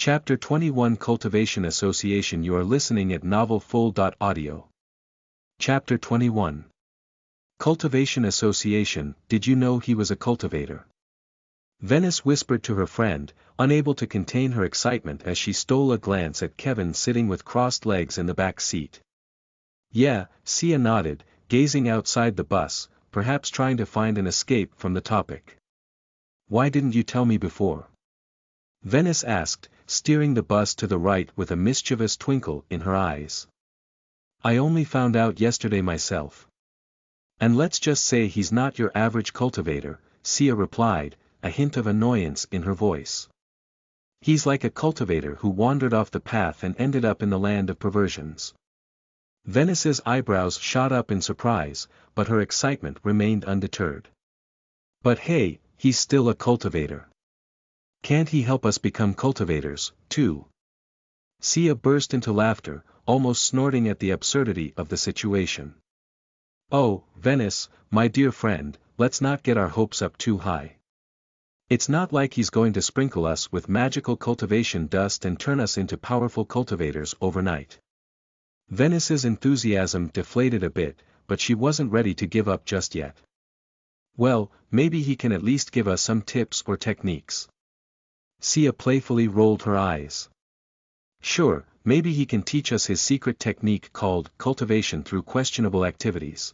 Chapter 21 Cultivation Association. You are listening at novelfull.audio. Chapter 21 Cultivation Association. Did you know he was a cultivator? Venice whispered to her friend, unable to contain her excitement as she stole a glance at Kevin sitting with crossed legs in the back seat. Yeah, Sia nodded, gazing outside the bus, perhaps trying to find an escape from the topic. Why didn't you tell me before? Venice asked, steering the bus to the right with a mischievous twinkle in her eyes. I only found out yesterday myself. And let's just say he's not your average cultivator, Sia replied, a hint of annoyance in her voice. He's like a cultivator who wandered off the path and ended up in the land of perversions. Venice's eyebrows shot up in surprise, but her excitement remained undeterred. But hey, he's still a cultivator. Can't he help us become cultivators, too? Sia burst into laughter, almost snorting at the absurdity of the situation. Oh, Venice, my dear friend, let's not get our hopes up too high. It's not like he's going to sprinkle us with magical cultivation dust and turn us into powerful cultivators overnight. Venice's enthusiasm deflated a bit, but she wasn't ready to give up just yet. Well, maybe he can at least give us some tips or techniques. Sia playfully rolled her eyes. Sure, maybe he can teach us his secret technique called cultivation through questionable activities.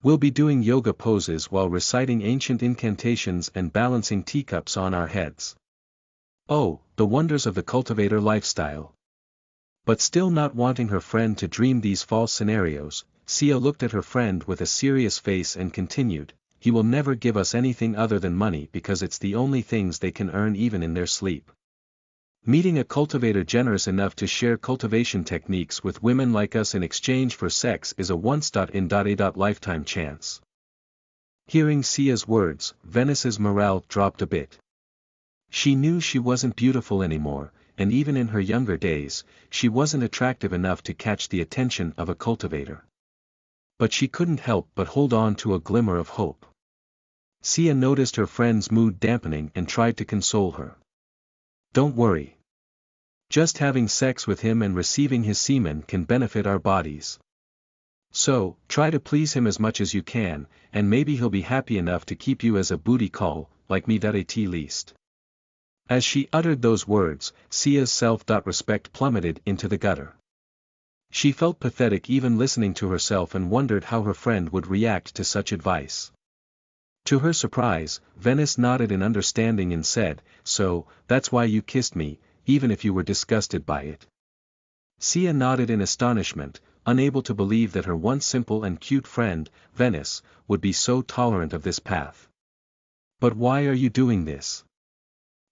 We'll be doing yoga poses while reciting ancient incantations and balancing teacups on our heads. Oh, the wonders of the cultivator lifestyle. But still not wanting her friend to dream these false scenarios, Sia looked at her friend with a serious face and continued, he will never give us anything other than money because it's the only things they can earn even in their sleep. Meeting a cultivator generous enough to share cultivation techniques with women like us in exchange for sex is a once-in-a-lifetime chance. Hearing Sia's words, Venice's morale dropped a bit. She knew she wasn't beautiful anymore, and even in her younger days, she wasn't attractive enough to catch the attention of a cultivator. But she couldn't help but hold on to a glimmer of hope. Sia noticed her friend's mood dampening and tried to console her. Don't worry. Just having sex with him and receiving his semen can benefit our bodies. So, try to please him as much as you can, and maybe he'll be happy enough to keep you as a booty call, like me at least. As she uttered those words, Sia's self-respect plummeted into the gutter. She felt pathetic even listening to herself and wondered how her friend would react to such advice. To her surprise, Venice nodded in understanding and said, so, that's why you kissed me, even if you were disgusted by it. Sia nodded in astonishment, unable to believe that her once simple and cute friend, Venice, would be so tolerant of this path. But why are you doing this?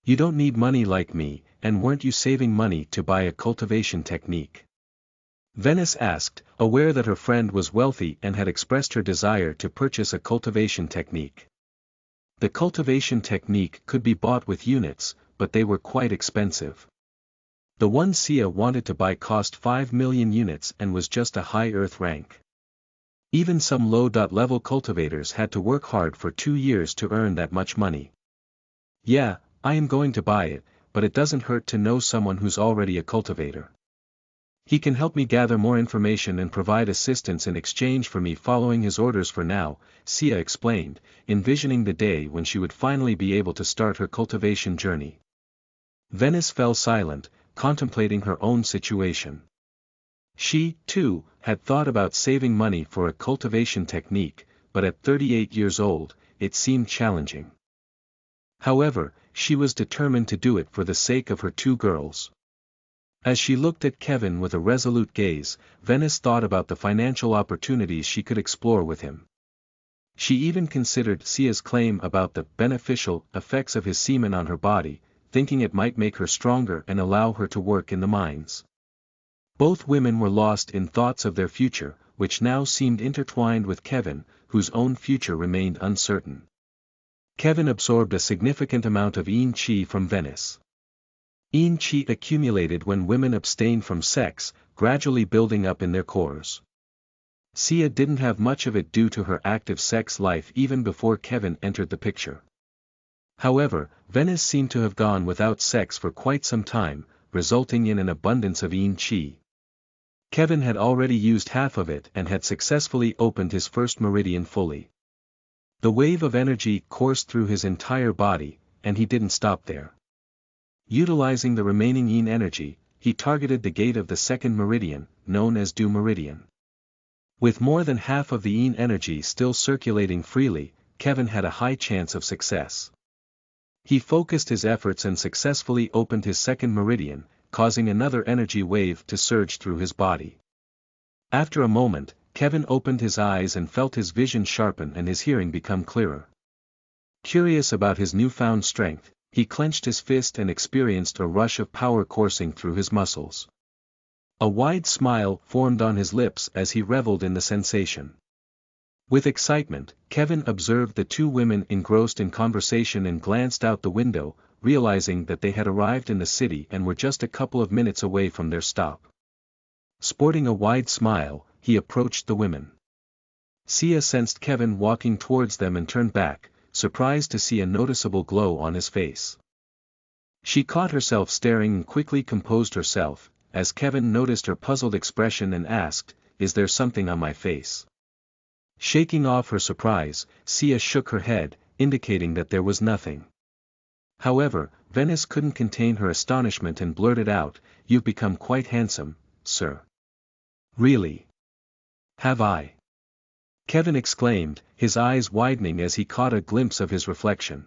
You don't need money like me, and weren't you saving money to buy a cultivation technique? Venice asked, aware that her friend was wealthy and had expressed her desire to purchase a cultivation technique. The cultivation technique could be bought with units, but they were quite expensive. The one Sia wanted to buy cost 5 million units and was just a high earth rank. Even some low-level cultivators had to work hard for 2 years to earn that much money. Yeah, I am going to buy it, but it doesn't hurt to know someone who's already a cultivator. He can help me gather more information and provide assistance in exchange for me following his orders for now, Sia explained, envisioning the day when she would finally be able to start her cultivation journey. Venice fell silent, contemplating her own situation. She, too, had thought about saving money for a cultivation technique, but at 38 years old, it seemed challenging. However, she was determined to do it for the sake of her 2 girls. As she looked at Kevin with a resolute gaze, Venice thought about the financial opportunities she could explore with him. She even considered Sia's claim about the beneficial effects of his semen on her body, thinking it might make her stronger and allow her to work in the mines. Both women were lost in thoughts of their future, which now seemed intertwined with Kevin, whose own future remained uncertain. Kevin absorbed a significant amount of yin qi from Venice. Yin qi accumulated when women abstained from sex, gradually building up in their cores. Sia didn't have much of it due to her active sex life even before Kevin entered the picture. However, Venice seemed to have gone without sex for quite some time, resulting in an abundance of yin qi. Kevin had already used half of it and had successfully opened his first meridian fully. The wave of energy coursed through his entire body, and he didn't stop there. Utilizing the remaining yin energy, he targeted the gate of the second meridian, known as Du Meridian. With more than half of the yin energy still circulating freely, Kevin had a high chance of success. He focused his efforts and successfully opened his second meridian, causing another energy wave to surge through his body. After a moment, Kevin opened his eyes and felt his vision sharpen and his hearing become clearer. Curious about his newfound strength, he clenched his fist and experienced a rush of power coursing through his muscles. A wide smile formed on his lips as he reveled in the sensation. With excitement, Kevin observed the two women engrossed in conversation and glanced out the window, realizing that they had arrived in the city and were just a couple of minutes away from their stop. Sporting a wide smile, he approached the women. Sia sensed Kevin walking towards them and turned back, surprised to see a noticeable glow on his face. She caught herself staring and quickly composed herself, as Kevin noticed her puzzled expression and asked, "Is there something on my face?" Shaking off her surprise, Sia shook her head, indicating that there was nothing. However, Venice couldn't contain her astonishment and blurted out, "You've become quite handsome, sir." "Really? Have I?" Kevin exclaimed, his eyes widening as he caught a glimpse of his reflection.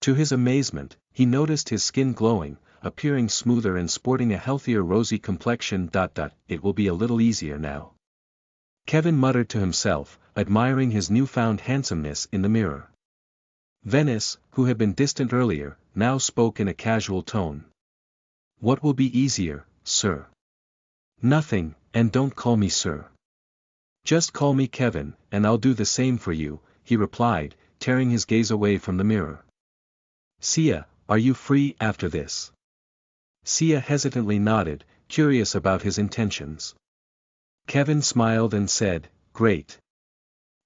To his amazement, he noticed his skin glowing, appearing smoother and sporting a healthier rosy complexion. It will be a little easier now. Kevin muttered to himself, admiring his newfound handsomeness in the mirror. Venice, who had been distant earlier, now spoke in a casual tone. "What will be easier, sir?" "Nothing, and don't call me sir. Just call me Kevin, and I'll do the same for you," he replied, tearing his gaze away from the mirror. "Sia, are you free after this?" Sia hesitantly nodded, curious about his intentions. Kevin smiled and said, "Great.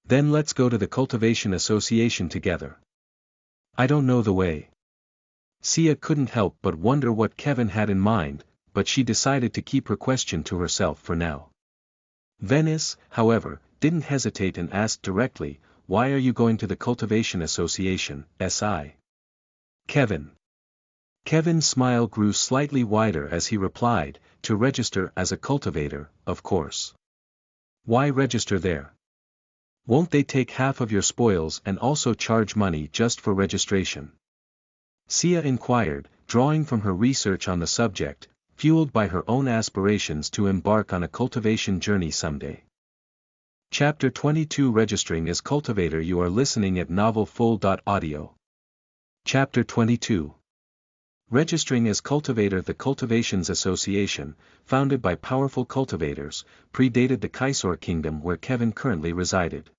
Then let's go to the Cultivation Association together." "I don't know the way." Sia couldn't help but wonder what Kevin had in mind, but she decided to keep her question to herself for now. Venice, however, didn't hesitate and asked directly, "Why are you going to the Cultivation Association, SI?" "Kevin." Kevin's smile grew slightly wider as he replied, "To register as a cultivator, of course." "Why register there? Won't they take half of your spoils and also charge money just for registration?" Sia inquired, drawing from her research on the subject, fueled by her own aspirations to embark on a cultivation journey someday. Chapter 22 Registering as Cultivator. You are listening at novelfull.audio. Chapter 22 Registering as Cultivator. The Cultivations Association, founded by powerful cultivators, predated the Kaisor Kingdom where Kevin currently resided.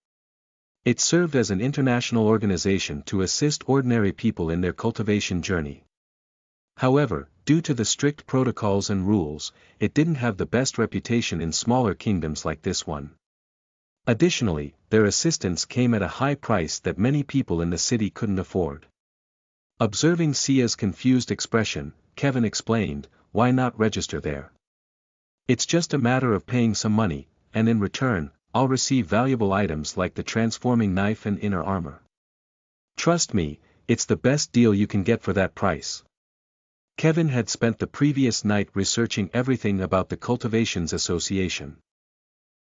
It served as an international organization to assist ordinary people in their cultivation journey. However, due to the strict protocols and rules, it didn't have the best reputation in smaller kingdoms like this one. Additionally, their assistance came at a high price that many people in the city couldn't afford. Observing Sia's confused expression, Kevin explained, "Why not register there? It's just a matter of paying some money, and in return, I'll receive valuable items like the transforming knife and inner armor. Trust me, it's the best deal you can get for that price." Kevin had spent the previous night researching everything about the Cultivations Association.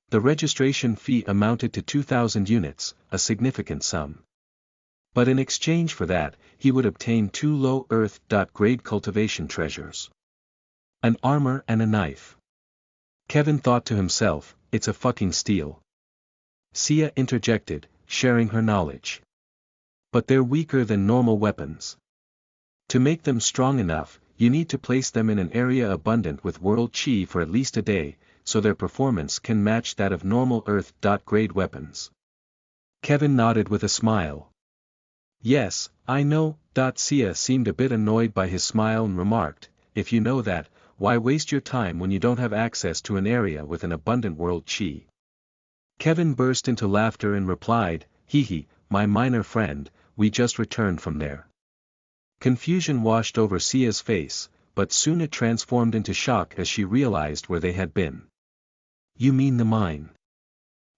The registration fee amounted to 2,000 units, a significant sum. But in exchange for that, he would obtain 2 low earth.grade cultivation treasures. An armor and a knife. Kevin thought to himself, "It's a fucking steal." Sia interjected, sharing her knowledge. "But they're weaker than normal weapons. To make them strong enough, you need to place them in an area abundant with world chi for at least a day, so their performance can match that of normal earth.grade weapons." Kevin nodded with a smile. "Yes, I know." Sia seemed a bit annoyed by his smile and remarked, "If you know that, why waste your time when you don't have access to an area with an abundant world chi?" Kevin burst into laughter and replied, "Hee hee, my minor friend, we just returned from there. Confusion washed over Sia's face, but soon it transformed into shock as she realized where they had been. You mean the mine?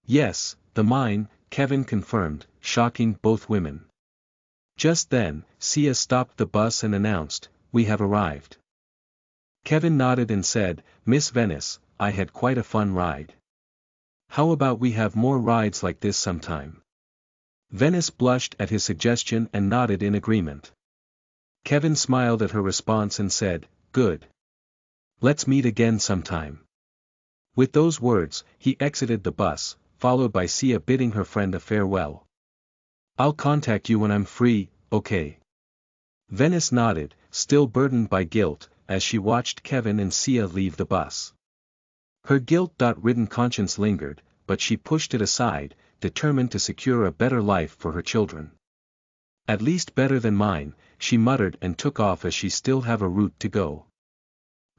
Yes, the mine, Kevin confirmed, shocking both women. Just then, Sia stopped the bus and announced, "We have arrived." Kevin nodded and said, "Miss Venice, I had quite a fun ride. How about we have more rides like this sometime?" Venice blushed at his suggestion and nodded in agreement. Kevin smiled at her response and said, "Good. Let's meet again sometime." With those words, he exited the bus, followed by Sia bidding her friend a farewell. "I'll contact you when I'm free, okay?" Venice nodded, still burdened by guilt, as she watched Kevin and Sia leave the bus. Her guilt-ridden conscience lingered, but she pushed it aside, determined to secure a better life for her children. "At least better than mine," she muttered and took off as she still have a route to go.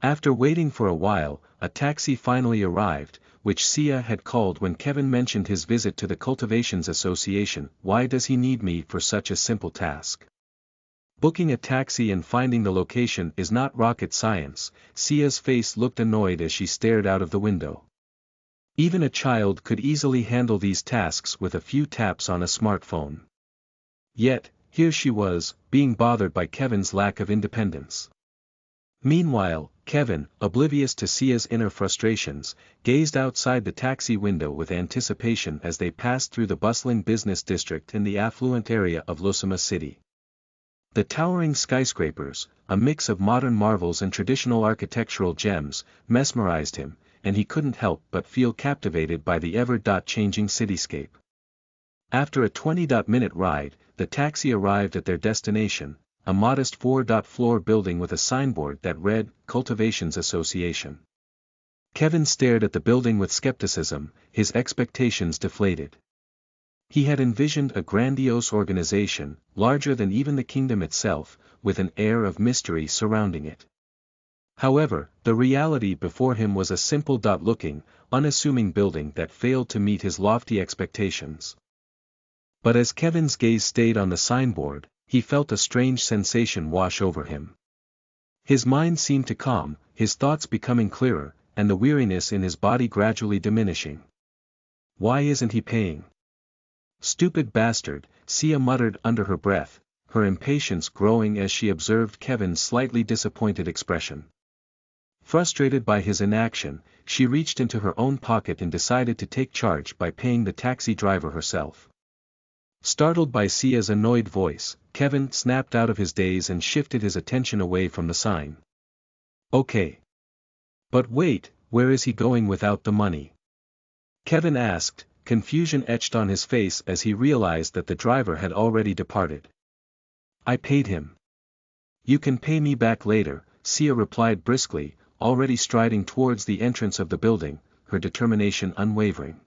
After waiting for a while, a taxi finally arrived, which Sia had called when Kevin mentioned his visit to the Cultivations Association. Why does he need me for such a simple task? Booking a taxi and finding the location is not rocket science. Sia's face looked annoyed as she stared out of the window. Even a child could easily handle these tasks with a few taps on a smartphone. Yet, here she was, being bothered by Kevin's lack of independence. Meanwhile, Kevin, oblivious to Sia's inner frustrations, gazed outside the taxi window with anticipation as they passed through the bustling business district in the affluent area of Lusima City. The towering skyscrapers, a mix of modern marvels and traditional architectural gems, mesmerized him, and he couldn't help but feel captivated by the ever-changing cityscape. After a 20-minute ride, the taxi arrived at their destination, a modest 4-floor building with a signboard that read, Cultivations Association. Kevin stared at the building with skepticism, his expectations deflated. He had envisioned a grandiose organization, larger than even the kingdom itself, with an air of mystery surrounding it. However, the reality before him was a simple-looking, unassuming building that failed to meet his lofty expectations. But as Kevin's gaze stayed on the signboard, he felt a strange sensation wash over him. His mind seemed to calm, his thoughts becoming clearer, and the weariness in his body gradually diminishing. Why isn't he paying? Stupid bastard, Sia muttered under her breath, her impatience growing as she observed Kevin's slightly disappointed expression. Frustrated by his inaction, she reached into her own pocket and decided to take charge by paying the taxi driver herself. Startled by Sia's annoyed voice, Kevin snapped out of his daze and shifted his attention away from the sign. Okay. But wait, where is he going without the money? Kevin asked, confusion etched on his face as he realized that the driver had already departed. I paid him. You can pay me back later, Sia replied briskly, already striding towards the entrance of the building, her determination unwavering.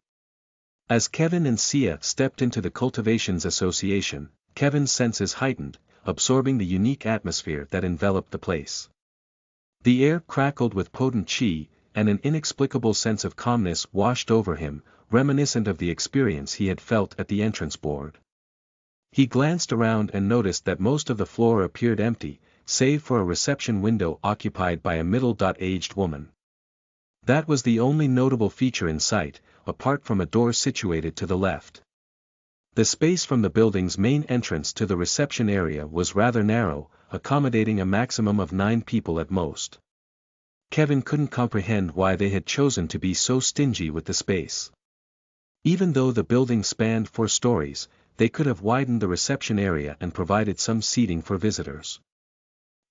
As Kevin and Sia stepped into the Cultivations Association, Kevin's senses heightened, absorbing the unique atmosphere that enveloped the place. The air crackled with potent chi, and an inexplicable sense of calmness washed over him, reminiscent of the experience he had felt at the entrance board. He glanced around and noticed that most of the floor appeared empty, save for a reception window occupied by a middle-aged woman. That was the only notable feature in sight, apart from a door situated to the left. The space from the building's main entrance to the reception area was rather narrow, accommodating a maximum of 9 people at most. Kevin couldn't comprehend why they had chosen to be so stingy with the space. Even though the building spanned 4 stories, they could have widened the reception area and provided some seating for visitors.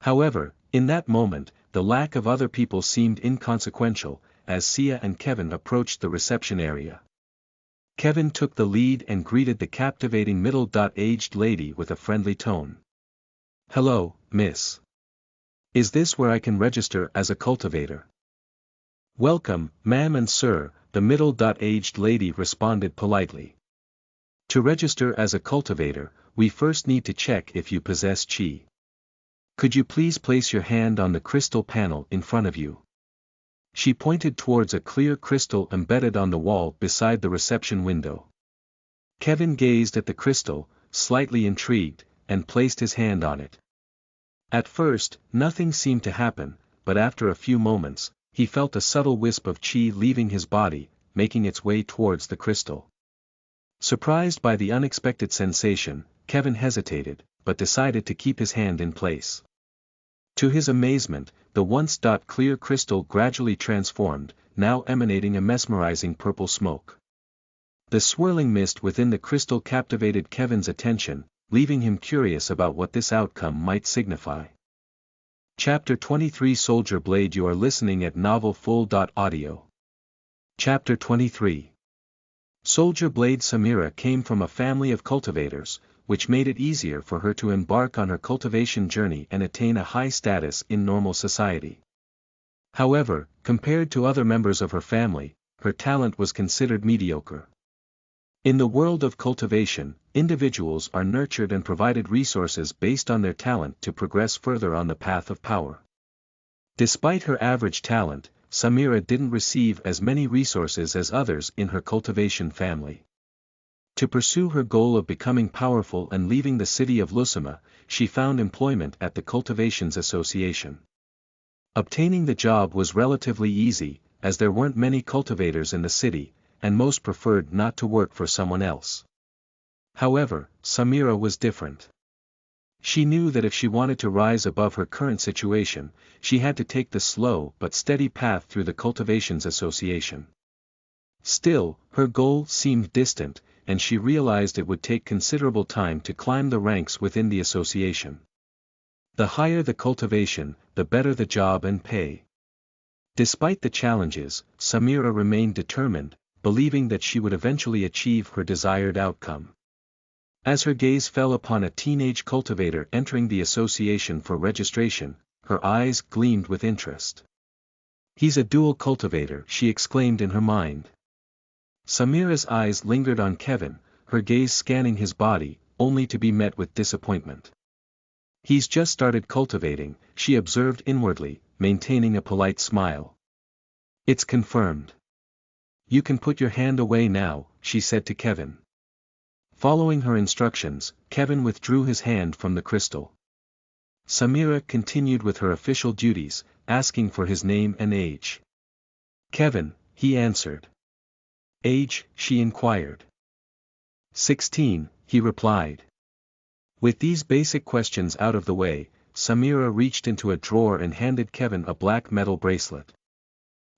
However, in that moment, the lack of other people seemed inconsequential, as Sia and Kevin approached the reception area. Kevin took the lead and greeted the captivating middle-aged lady with a friendly tone. Hello, miss. Is this where I can register as a cultivator? Welcome, ma'am and sir, the middle-aged lady responded politely. To register as a cultivator, we first need to check if you possess chi. Could you please place your hand on the crystal panel in front of you? She pointed towards a clear crystal embedded on the wall beside the reception window. Kevin gazed at the crystal, slightly intrigued, and placed his hand on it. At first, nothing seemed to happen, but after a few moments, he felt a subtle wisp of chi leaving his body, making its way towards the crystal. Surprised by the unexpected sensation, Kevin hesitated, but decided to keep his hand in place. To his amazement, the once clear crystal gradually transformed, now emanating a mesmerizing purple smoke. The swirling mist within the crystal captivated Kevin's attention, leaving him curious about what this outcome might signify. Chapter 23 Soldier Blade. You are listening at novelfull.audio. Chapter 23 Soldier Blade. Samira came from a family of cultivators, which made it easier for her to embark on her cultivation journey and attain a high status in normal society. However, compared to other members of her family, her talent was considered mediocre. In the world of cultivation, individuals are nurtured and provided resources based on their talent to progress further on the path of power. Despite her average talent, Samira didn't receive as many resources as others in her cultivation family. To pursue her goal of becoming powerful and leaving the city of Lusima, she found employment at the Cultivations Association. Obtaining the job was relatively easy, as there weren't many cultivators in the city, and most preferred not to work for someone else. However, Samira was different. She knew that if she wanted to rise above her current situation, she had to take the slow but steady path through the Cultivations Association. Still, her goal seemed distant, and she realized it would take considerable time to climb the ranks within the association. The higher the cultivation, the better the job and pay. Despite the challenges, Samira remained determined, believing that she would eventually achieve her desired outcome. As her gaze fell upon a teenage cultivator entering the association for registration, her eyes gleamed with interest. "He's a dual cultivator," she exclaimed in her mind. Samira's eyes lingered on Kevin, her gaze scanning his body, only to be met with disappointment. "He's just started cultivating," she observed inwardly, maintaining a polite smile. "It's confirmed. You can put your hand away now," she said to Kevin. Following her instructions, Kevin withdrew his hand from the crystal. Samira continued with her official duties, asking for his name and age. "Kevin," he answered. "Age?" she inquired. 16, he replied. With these basic questions out of the way, Samira reached into a drawer and handed Kevin a black metal bracelet.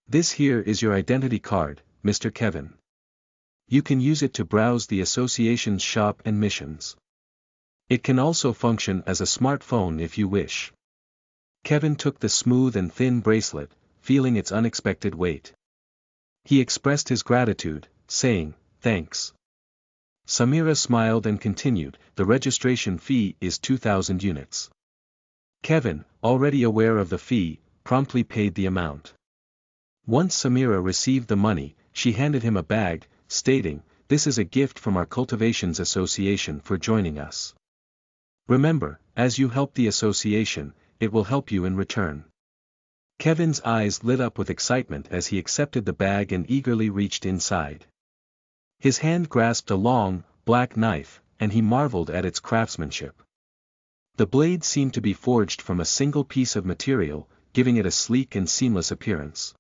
"This here is your identity card, Mr. Kevin. You can use it to browse the association's shop and missions. It can also function as a smartphone if you wish." Kevin took the smooth and thin bracelet, feeling its unexpected weight. He expressed his gratitude, saying, "Thanks." Samira smiled and continued, "The registration fee is 2,000 units. Kevin, already aware of the fee, promptly paid the amount. Once Samira received the money, she handed him a bag, stating, "This is a gift from our Cultivations Association for joining us. Remember, as you help the association, it will help you in return." Kevin's eyes lit up with excitement as he accepted the bag and eagerly reached inside. His hand grasped a long, black knife, and he marveled at its craftsmanship. The blade seemed to be forged from a single piece of material, giving it a sleek and seamless appearance.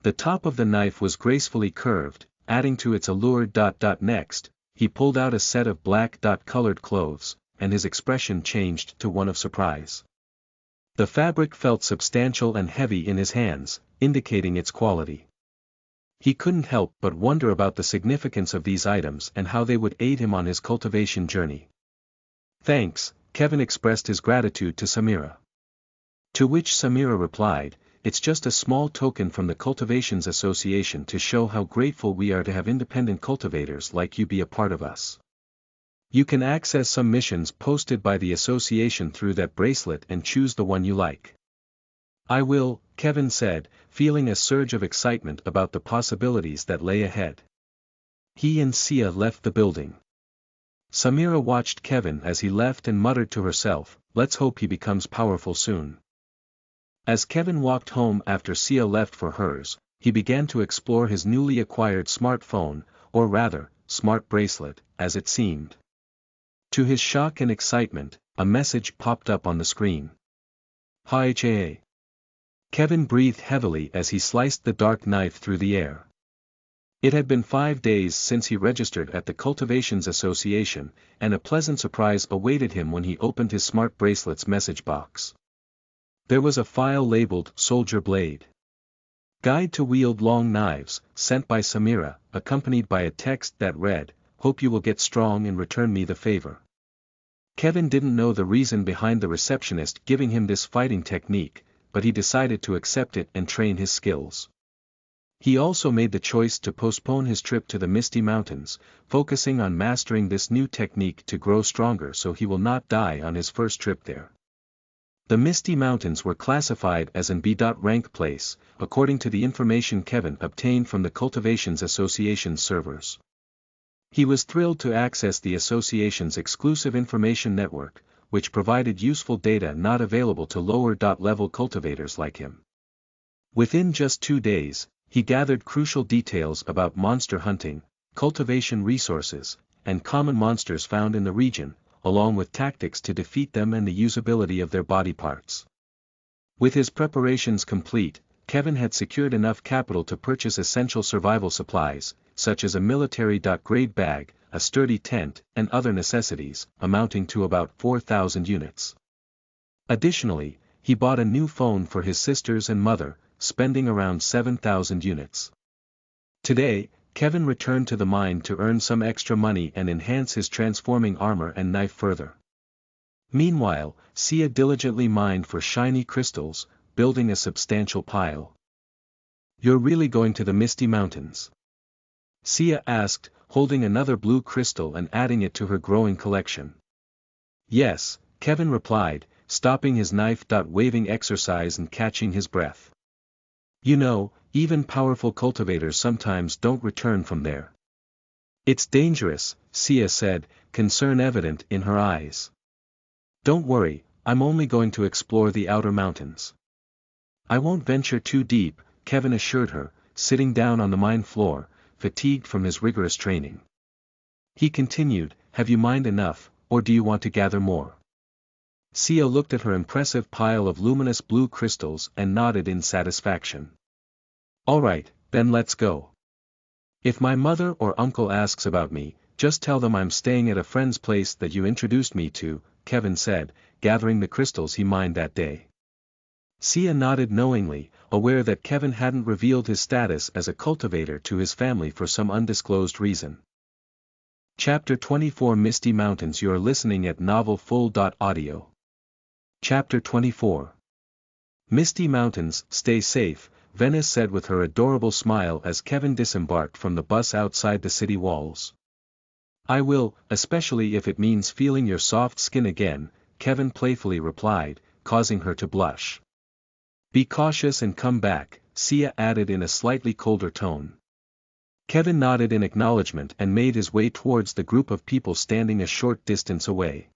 The top of the knife was gracefully curved, adding to its allure. Next, he pulled out a set of black colored clothes, and his expression changed to one of surprise. The fabric felt substantial and heavy in his hands, indicating its quality. He couldn't help but wonder about the significance of these items and how they would aid him on his cultivation journey. "Thanks," Kevin expressed his gratitude to Samira. To which Samira replied, "It's just a small token from the Cultivations Association to show how grateful we are to have independent cultivators like you be a part of us. You can access some missions posted by the association through that bracelet and choose the one you like." "I will," Kevin said, feeling a surge of excitement about the possibilities that lay ahead. He and Sia left the building. Samira watched Kevin as he left and muttered to herself, "Let's hope he becomes powerful soon." As Kevin walked home after Sia left for hers, he began to explore his newly acquired smartphone, or rather, smart bracelet, as it seemed. To his shock and excitement, a message popped up on the screen. Hi. Kevin breathed heavily as he sliced the dark knife through the air. It had been 5 days since he registered at the Cultivations Association, and a pleasant surprise awaited him when he opened his smart bracelet's message box. There was a file labeled Soldier Blade. Guide to Wield Long Knives, sent by Samira, accompanied by a text that read, "Hope you will get strong and return me the favor." Kevin didn't know the reason behind the receptionist giving him this fighting technique, but he decided to accept it and train his skills. He also made the choice to postpone his trip to the Misty Mountains, focusing on mastering this new technique to grow stronger so he will not die on his first trip there. The Misty Mountains were classified as an B.rank place, according to the information Kevin obtained from the Cultivations Association's servers. He was thrilled to access the association's exclusive information network, which provided useful data not available to lower-level cultivators like him. Within just 2 days, he gathered crucial details about monster hunting, cultivation resources, and common monsters found in the region, along with tactics to defeat them and the usability of their body parts. With his preparations complete, Kevin had secured enough capital to purchase essential survival supplies, such as a military-grade bag, a sturdy tent, and other necessities, amounting to about 4,000 units. Additionally, he bought a new phone for his sisters and mother, spending around 7,000 units. Today, Kevin returned to the mine to earn some extra money and enhance his transforming armor and knife further. Meanwhile, Sia diligently mined for shiny crystals, building a substantial pile. "You're really going to the Misty Mountains?" Sia asked, holding another blue crystal and adding it to her growing collection. "Yes," Kevin replied, stopping his knife-waving exercise and catching his breath. "You know, even powerful cultivators sometimes don't return from there." "It's dangerous," Sia said, concern evident in her eyes. "Don't worry, I'm only going to explore the outer mountains." "I won't venture too deep," Kevin assured her, sitting down on the mine floor, fatigued from his rigorous training. He continued, "Have you mined enough, or do you want to gather more?" Sia looked at her impressive pile of luminous blue crystals and nodded in satisfaction. "All right, then let's go. If my mother or uncle asks about me, just tell them I'm staying at a friend's place that you introduced me to," Kevin said, gathering the crystals he mined that day. Sia nodded knowingly, aware that Kevin hadn't revealed his status as a cultivator to his family for some undisclosed reason. Chapter 24 Misty Mountains. You are listening at novelfull.audio. Chapter 24 Misty Mountains. Stay safe, Venice said with her adorable smile as Kevin disembarked from the bus outside the city walls. "I will, especially if it means feeling your soft skin again," Kevin playfully replied, causing her to blush. "Be cautious and come back," Sia added in a slightly colder tone. Kevin nodded in acknowledgement and made his way towards the group of people standing a short distance away.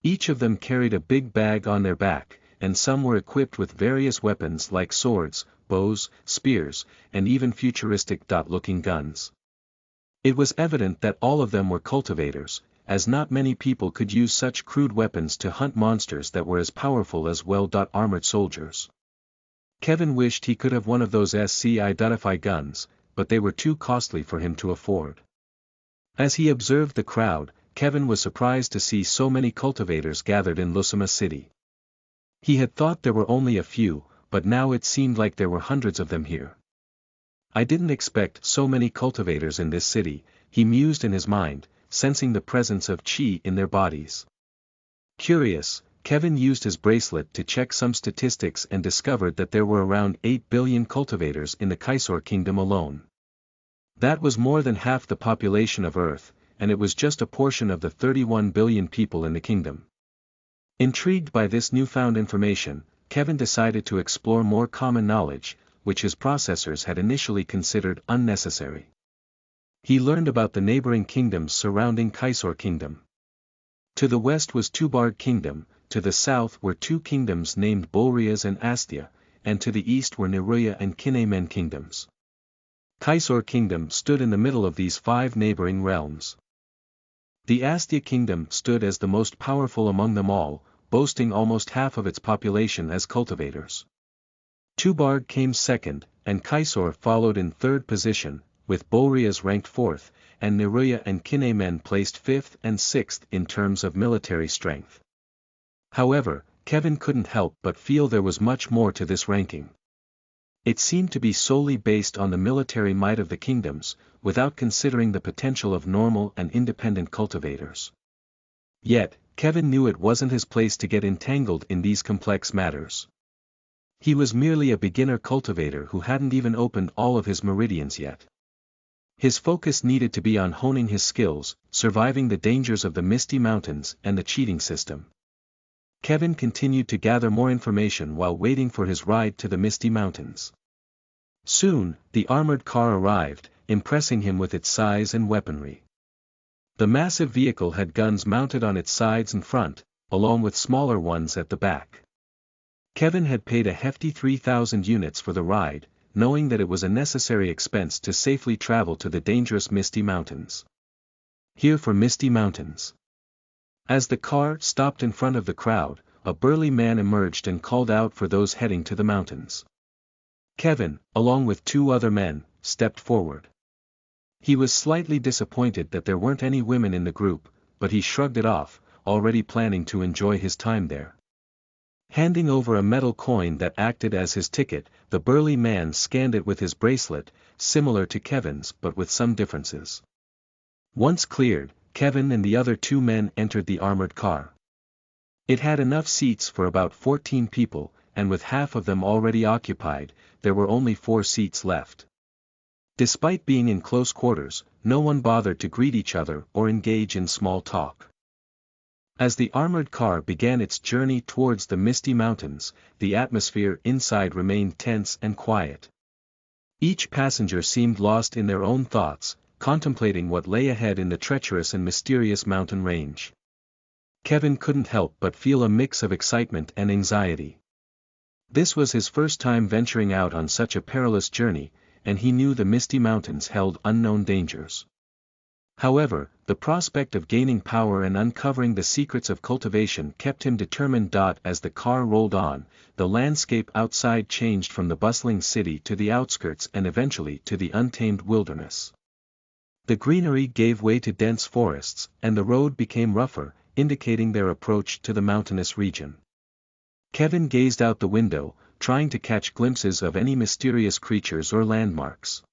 Each of them carried a big bag on their back, and some were equipped with various weapons like swords, bows, spears, and even futuristic-looking guns. It was evident that all of them were cultivators, as not many people could use such crude weapons to hunt monsters that were as powerful as well-armored soldiers. Kevin wished he could have one of those sci-fi guns, but they were too costly for him to afford. As he observed the crowd, Kevin was surprised to see so many cultivators gathered in Lusima City. He had thought there were only a few, but now it seemed like there were hundreds of them here. "I didn't expect so many cultivators in this city," he mused in his mind, sensing the presence of chi in their bodies. Curious, Kevin used his bracelet to check some statistics and discovered that there were around 8 billion cultivators in the Kaisor Kingdom alone. That was more than half the population of Earth, and it was just a portion of the 31 billion people in the kingdom. Intrigued by this newfound information, Kevin decided to explore more common knowledge, which his processors had initially considered unnecessary. He learned about the neighboring kingdoms surrounding Kaisor Kingdom. To the west was Tubarg Kingdom, to the south were 2 kingdoms named Bolrias and Astia, and to the east were Neruya and Kinemen kingdoms. Kaisor Kingdom stood in the middle of these 5 neighboring realms. The Astia kingdom stood as the most powerful among them all, boasting almost half of its population as cultivators. Tubarg came second, and Kaisor followed in third position, with Boreas ranked fourth, and Neruya and Kinemen placed fifth and sixth in terms of military strength. However, Kevin couldn't help but feel there was much more to this ranking. It seemed to be solely based on the military might of the kingdoms, without considering the potential of normal and independent cultivators. Yet, Kevin knew it wasn't his place to get entangled in these complex matters. He was merely a beginner cultivator who hadn't even opened all of his meridians yet. His focus needed to be on honing his skills, surviving the dangers of the Misty Mountains and the cheating system. Kevin continued to gather more information while waiting for his ride to the Misty Mountains. Soon, the armored car arrived, impressing him with its size and weaponry. The massive vehicle had guns mounted on its sides and front, along with smaller ones at the back. Kevin had paid a hefty 3,000 units for the ride, knowing that it was a necessary expense to safely travel to the dangerous Misty Mountains. Here for Misty Mountains. As the car stopped in front of the crowd, a burly man emerged and called out for those heading to the mountains. Kevin, along with two other men, stepped forward. He was slightly disappointed that there weren't any women in the group, but he shrugged it off, already planning to enjoy his time there. Handing over a metal coin that acted as his ticket, the burly man scanned it with his bracelet, similar to Kevin's but with some differences. Once cleared, Kevin and the other two men entered the armored car. It had enough seats for about 14 people, and with half of them already occupied, there were only 4 seats left. Despite being in close quarters, no one bothered to greet each other or engage in small talk. As the armored car began its journey towards the Misty Mountains, the atmosphere inside remained tense and quiet. Each passenger seemed lost in their own thoughts, contemplating what lay ahead in the treacherous and mysterious mountain range. Kevin couldn't help but feel a mix of excitement and anxiety. This was his first time venturing out on such a perilous journey, and he knew the Misty Mountains held unknown dangers. However, the prospect of gaining power and uncovering the secrets of cultivation kept him determined. As the car rolled on, the landscape outside changed from the bustling city to the outskirts and eventually to the untamed wilderness. The greenery gave way to dense forests, and the road became rougher, indicating their approach to the mountainous region. Kevin gazed out the window, trying to catch glimpses of any mysterious creatures or landmarks.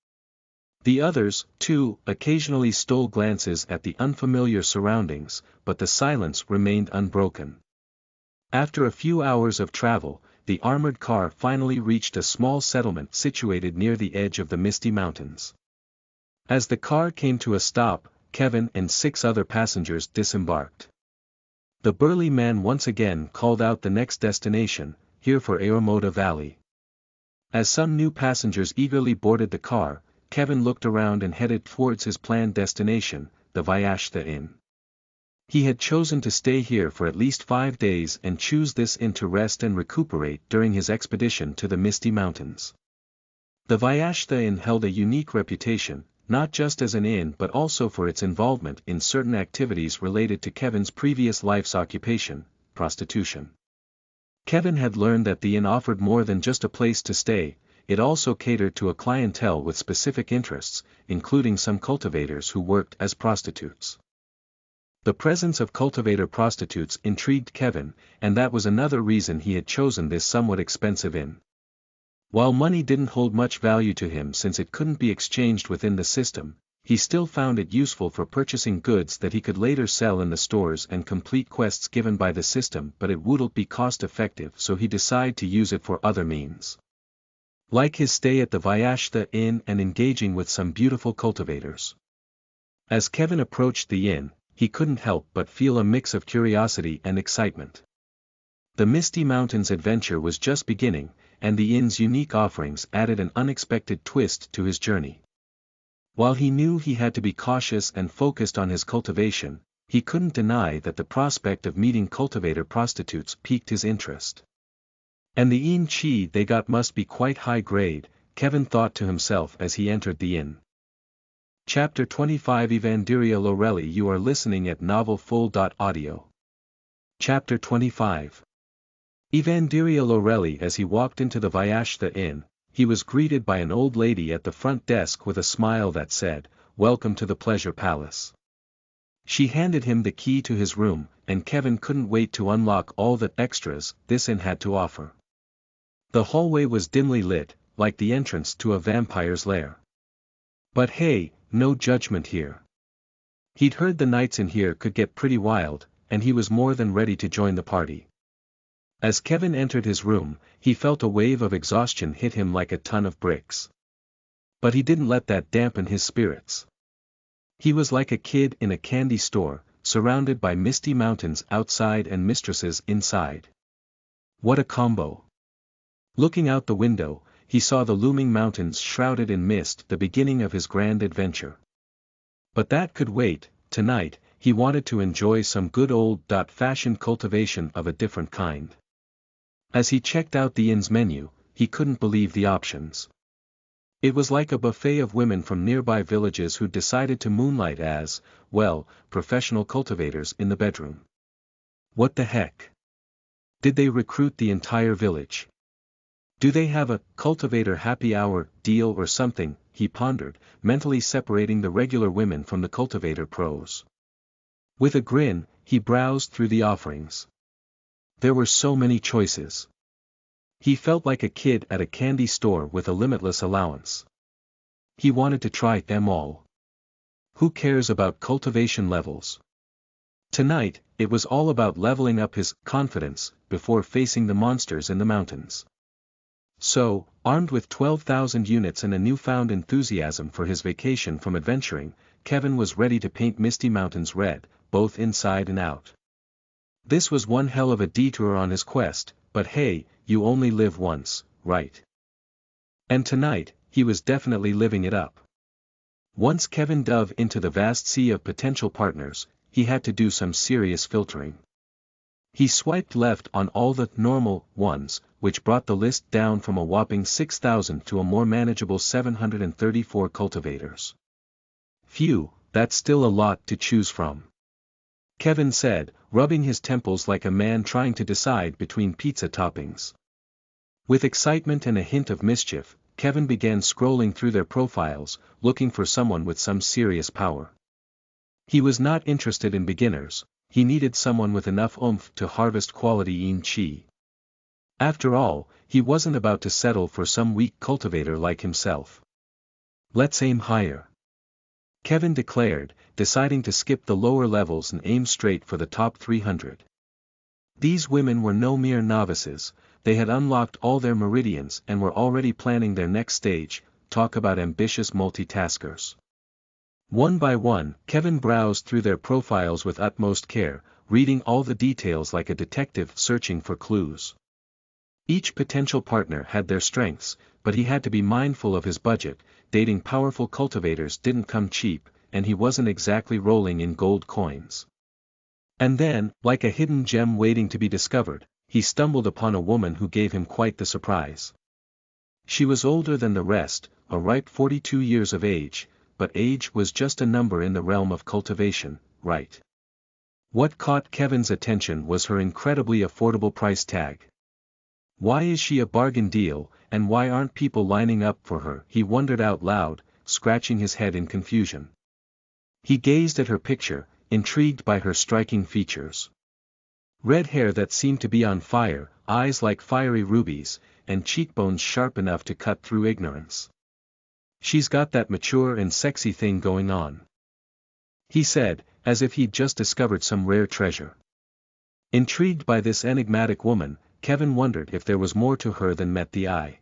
The others, too, occasionally stole glances at the unfamiliar surroundings, but the silence remained unbroken. After a few hours of travel, the armored car finally reached a small settlement situated near the edge of the Misty Mountains. As the car came to a stop, Kevin and 6 other passengers disembarked. The burly man once again called out the next destination, here for Aomoda Valley. As some new passengers eagerly boarded the car, Kevin looked around and headed towards his planned destination, the Vyashta Inn. He had chosen to stay here for at least 5 days and choose this inn to rest and recuperate during his expedition to the Misty Mountains. The Vyashta Inn held a unique reputation, not just as an inn but also for its involvement in certain activities related to Kevin's previous life's occupation, prostitution. Kevin had learned that the inn offered more than just a place to stay. It also catered to a clientele with specific interests, including some cultivators who worked as prostitutes. The presence of cultivator prostitutes intrigued Kevin, and that was another reason he had chosen this somewhat expensive inn. While money didn't hold much value to him since it couldn't be exchanged within the system, he still found it useful for purchasing goods that he could later sell in the stores and complete quests given by the system, but it wouldn't be cost-effective, so he decided to use it for other means. Like his stay at the Vyashta Inn and engaging with some beautiful cultivators. As Kevin approached the inn, he couldn't help but feel a mix of curiosity and excitement. The Misty Mountains adventure was just beginning, and the inn's unique offerings added an unexpected twist to his journey. While he knew he had to be cautious and focused on his cultivation, he couldn't deny that the prospect of meeting cultivator prostitutes piqued his interest. And the inn chi they got must be quite high grade, Kevin thought to himself as he entered the inn. Chapter 25 Evangelia Lorelli. You are listening at novelfull.audio. Chapter 25 Evangelia Lorelli. As he walked into the Vyashta Inn, he was greeted by an old lady at the front desk with a smile that said, "Welcome to the Pleasure Palace." She handed him the key to his room, and Kevin couldn't wait to unlock all the extras this inn had to offer. The hallway was dimly lit, like the entrance to a vampire's lair. But hey, no judgment here. He'd heard the nights in here could get pretty wild, and he was more than ready to join the party. As Kevin entered his room, he felt a wave of exhaustion hit him like a ton of bricks. But he didn't let that dampen his spirits. He was like a kid in a candy store, surrounded by misty mountains outside and mistresses inside. What a combo! Looking out the window, he saw the looming mountains shrouded in mist, the beginning of his grand adventure. But that could wait. Tonight, he wanted to enjoy some good old-fashioned cultivation of a different kind. As he checked out the inn's menu, he couldn't believe the options. It was like a buffet of women from nearby villages who decided to moonlight as, well, professional cultivators in the bedroom. What the heck? Did they recruit the entire village? Do they have a cultivator happy hour deal or something? He pondered, mentally separating the regular women from the cultivator pros. With a grin, he browsed through the offerings. There were so many choices. He felt like a kid at a candy store with a limitless allowance. He wanted to try them all. Who cares about cultivation levels? Tonight, it was all about leveling up his confidence before facing the monsters in the mountains. So, armed with 12,000 units and a newfound enthusiasm for his vacation from adventuring, Kevin was ready to paint Misty Mountains red, both inside and out. This was one hell of a detour on his quest, but hey, you only live once, right? And tonight, he was definitely living it up. Once Kevin dove into the vast sea of potential partners, he had to do some serious filtering. He swiped left on all the normal ones, which brought the list down from a whopping 6,000 to a more manageable 734 cultivators. Phew, that's still a lot to choose from. Kevin said, rubbing his temples like a man trying to decide between pizza toppings. With excitement and a hint of mischief, Kevin began scrolling through their profiles, looking for someone with some serious power. He was not interested in beginners. He needed someone with enough oomph to harvest quality yin chi. After all, he wasn't about to settle for some weak cultivator like himself. Let's aim higher, Kevin declared, deciding to skip the lower levels and aim straight for the top 300. These women were no mere novices, they had unlocked all their meridians and were already planning their next stage. Talk about ambitious multitaskers. One by one, Kevin browsed through their profiles with utmost care, reading all the details like a detective searching for clues. Each potential partner had their strengths, but he had to be mindful of his budget. Dating powerful cultivators didn't come cheap, and he wasn't exactly rolling in gold coins. And then, like a hidden gem waiting to be discovered, he stumbled upon a woman who gave him quite the surprise. She was older than the rest, a ripe 42 years of age, but age was just a number in the realm of cultivation, right? What caught Kevin's attention was her incredibly affordable price tag. Why is she a bargain deal, and why aren't people lining up for her? He wondered out loud, scratching his head in confusion. He gazed at her picture, intrigued by her striking features. Red hair that seemed to be on fire, eyes like fiery rubies, and cheekbones sharp enough to cut through ignorance. She's got that mature and sexy thing going on, he said, as if he'd just discovered some rare treasure. Intrigued by this enigmatic woman, Kevin wondered if there was more to her than met the eye.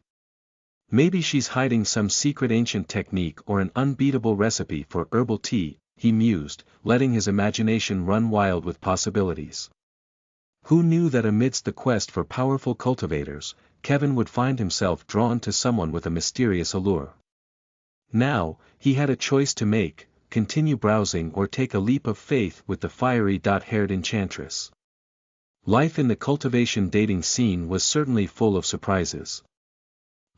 Maybe she's hiding some secret ancient technique or an unbeatable recipe for herbal tea, he mused, letting his imagination run wild with possibilities. Who knew that amidst the quest for powerful cultivators, Kevin would find himself drawn to someone with a mysterious allure. Now, he had a choice to make: continue browsing or take a leap of faith with the fiery-haired enchantress. Life in the cultivation dating scene was certainly full of surprises.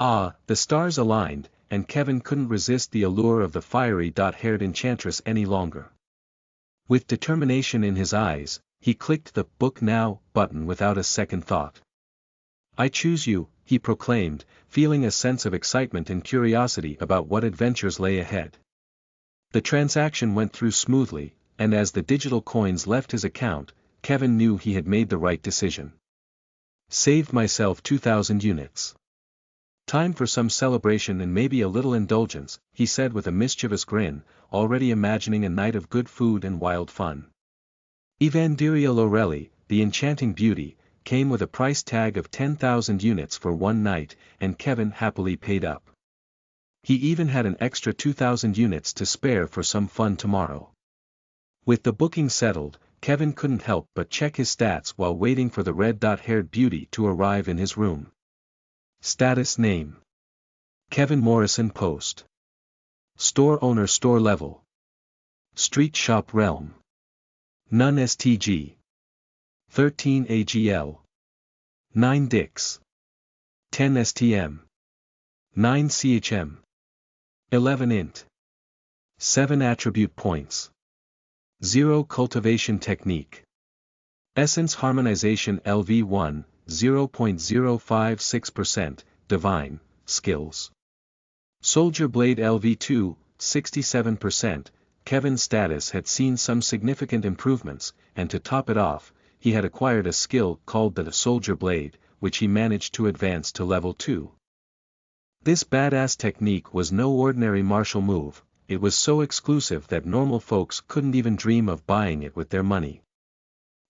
Ah, the stars aligned, and Kevin couldn't resist the allure of the fiery-haired enchantress any longer. With determination in his eyes, he clicked the "Book Now" button without a second thought. "I choose you," he proclaimed, feeling a sense of excitement and curiosity about what adventures lay ahead. The transaction went through smoothly, and as the digital coins left his account, Kevin knew he had made the right decision. Saved myself 2,000 units. Time for some celebration and maybe a little indulgence, he said with a mischievous grin, already imagining a night of good food and wild fun. Evangelia Lorelli, the enchanting beauty, came with a price tag of 10,000 units for one night, and Kevin happily paid up. He even had an extra 2,000 units to spare for some fun tomorrow. With the booking settled, Kevin couldn't help but check his stats while waiting for the red-haired beauty to arrive in his room. Status name: Kevin Morrison Post. Store owner store level. Street shop realm. None STG. 13 AGL. 9 Dix. 10 STM. 9 CHM. 11 Int. 7 Attribute Points. 0 Cultivation Technique. Essence Harmonization LV1, 0.056%, Divine, Skills. Soldier Blade LV2, 67%, Kevin's status had seen some significant improvements, and to top it off, he had acquired a skill called the Soldier Blade, which he managed to advance to level 2. This badass technique was no ordinary martial move, it was so exclusive that normal folks couldn't even dream of buying it with their money.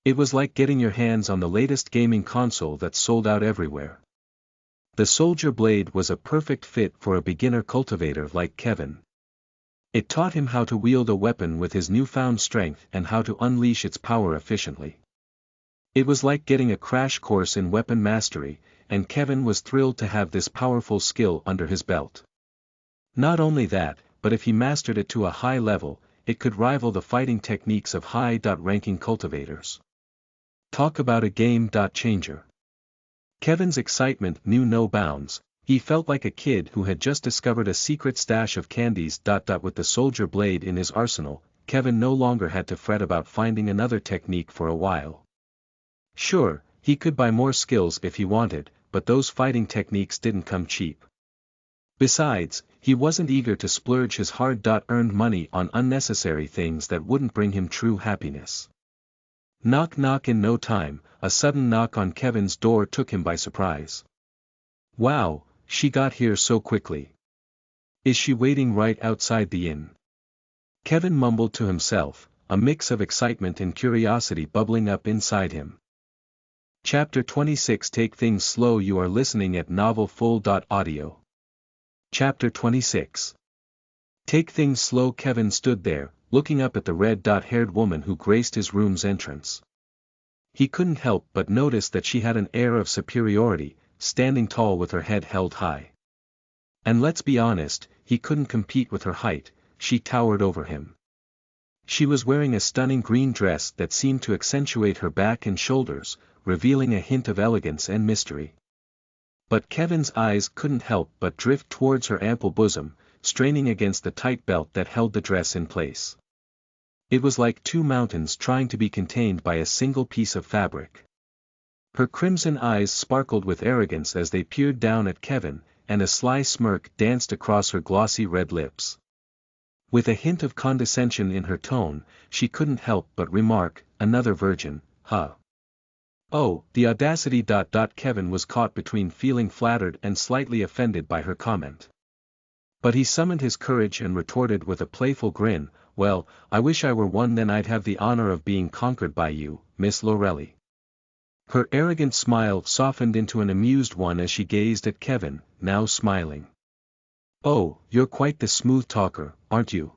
It was like getting your hands on the latest gaming console that sold out everywhere. The Soldier Blade was a perfect fit for a beginner cultivator like Kevin. It taught him how to wield a weapon with his newfound strength and how to unleash its power efficiently. It was like getting a crash course in weapon mastery, and Kevin was thrilled to have this powerful skill under his belt. Not only that, but if he mastered it to a high level, it could rival the fighting techniques of high-ranking cultivators. Talk about a game changer. Kevin's excitement knew no bounds. He felt like a kid who had just discovered a secret stash of candies. With the Soldier Blade in his arsenal, Kevin no longer had to fret about finding another technique for a while. Sure, he could buy more skills if he wanted, but those fighting techniques didn't come cheap. Besides, he wasn't eager to splurge his hard-earned money on unnecessary things that wouldn't bring him true happiness. Knock knock. In no time, a sudden knock on Kevin's door took him by surprise. Wow, she got here so quickly. Is she waiting right outside the inn? Kevin mumbled to himself, a mix of excitement and curiosity bubbling up inside him. Chapter 26. Take things slow. You are listening at novelfull.audio. Chapter 26. Take things slow. Kevin stood there, looking up at the red-haired woman who graced his room's entrance. He couldn't help but notice that she had an air of superiority, standing tall with her head held high. And let's be honest, he couldn't compete with her height, she towered over him. She was wearing a stunning green dress that seemed to accentuate her back and shoulders, revealing a hint of elegance and mystery. But Kevin's eyes couldn't help but drift towards her ample bosom, straining against the tight belt that held the dress in place. It was like two mountains trying to be contained by a single piece of fabric. Her crimson eyes sparkled with arrogance as they peered down at Kevin, and a sly smirk danced across her glossy red lips. With a hint of condescension in her tone, she couldn't help but remark, "Another virgin, huh?" Oh, the audacity. Kevin was caught between feeling flattered and slightly offended by her comment. But he summoned his courage and retorted with a playful grin, "Well, I wish I were one, then I'd have the honor of being conquered by you, Miss Lorelli." Her arrogant smile softened into an amused one as she gazed at Kevin, now smiling. "Oh, you're quite the smooth talker, aren't you?"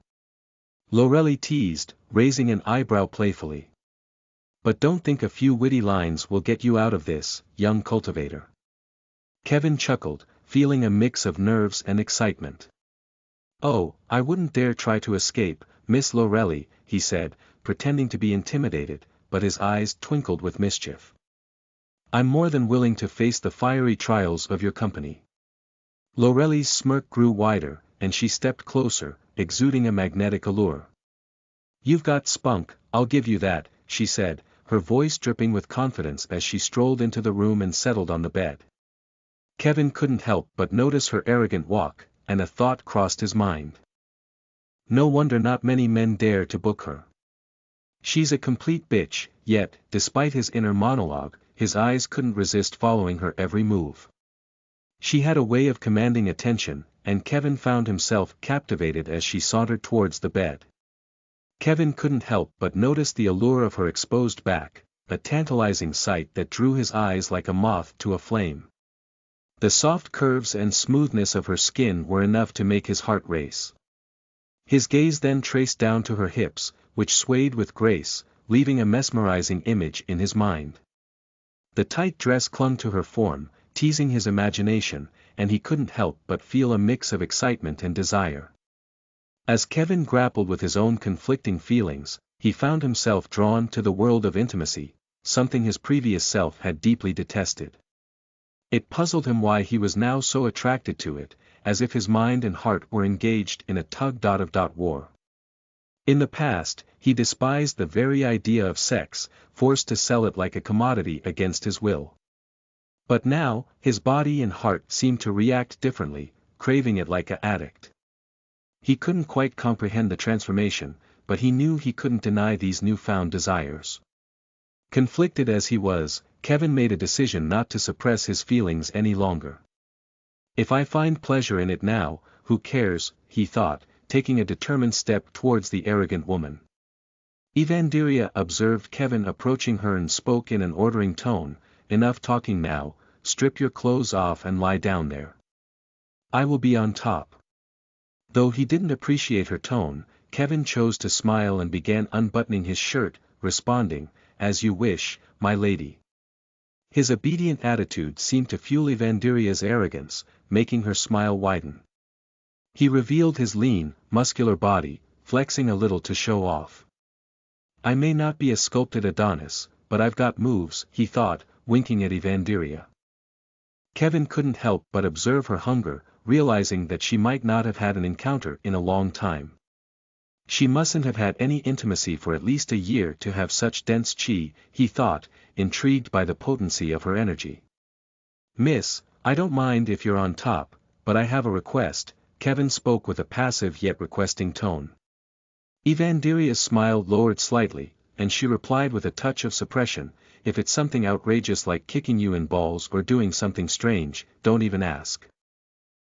Lorelli teased, raising an eyebrow playfully. "But don't think a few witty lines will get you out of this, young cultivator." Kevin chuckled, feeling a mix of nerves and excitement. "Oh, I wouldn't dare try to escape, Miss Lorelli," he said, pretending to be intimidated, but his eyes twinkled with mischief. "I'm more than willing to face the fiery trials of your company." Lorelli's smirk grew wider, and she stepped closer, exuding a magnetic allure. "You've got spunk, I'll give you that," she said, her voice dripping with confidence as she strolled into the room and settled on the bed. Kevin couldn't help but notice her arrogant walk, and a thought crossed his mind. No wonder not many men dare to book her. She's a complete bitch, yet, despite his inner monologue, his eyes couldn't resist following her every move. She had a way of commanding attention, and Kevin found himself captivated as she sauntered towards the bed. Kevin couldn't help but notice the allure of her exposed back, a tantalizing sight that drew his eyes like a moth to a flame. The soft curves and smoothness of her skin were enough to make his heart race. His gaze then traced down to her hips, which swayed with grace, leaving a mesmerizing image in his mind. The tight dress clung to her form, teasing his imagination, and he couldn't help but feel a mix of excitement and desire. As Kevin grappled with his own conflicting feelings, he found himself drawn to the world of intimacy, something his previous self had deeply detested. It puzzled him why he was now so attracted to it, as if his mind and heart were engaged in a tug-of-war. In the past, he despised the very idea of sex, forced to sell it like a commodity against his will. But now, his body and heart seemed to react differently, craving it like an addict. He couldn't quite comprehend the transformation, but he knew he couldn't deny these newfound desires. Conflicted as he was, Kevin made a decision not to suppress his feelings any longer. "If I find pleasure in it now, who cares," he thought, taking a determined step towards the arrogant woman. Evangelia observed Kevin approaching her and spoke in an ordering tone, "Enough talking now, strip your clothes off and lie down there. I will be on top." Though he didn't appreciate her tone, Kevin chose to smile and began unbuttoning his shirt, responding, "As you wish, my lady." His obedient attitude seemed to fuel Evangelia's arrogance, making her smile widen. He revealed his lean, muscular body, flexing a little to show off. "I may not be a sculpted Adonis, but I've got moves," he thought, winking at Evangelia. Kevin couldn't help but observe her hunger, realizing that she might not have had an encounter in a long time. She mustn't have had any intimacy for at least a year to have such dense chi, he thought, intrigued by the potency of her energy. "Miss, I don't mind if you're on top, but I have a request," Kevin spoke with a passive yet requesting tone. Evangelia's smile lowered slightly, and she replied with a touch of suppression, "If it's something outrageous like kicking you in balls or doing something strange, don't even ask."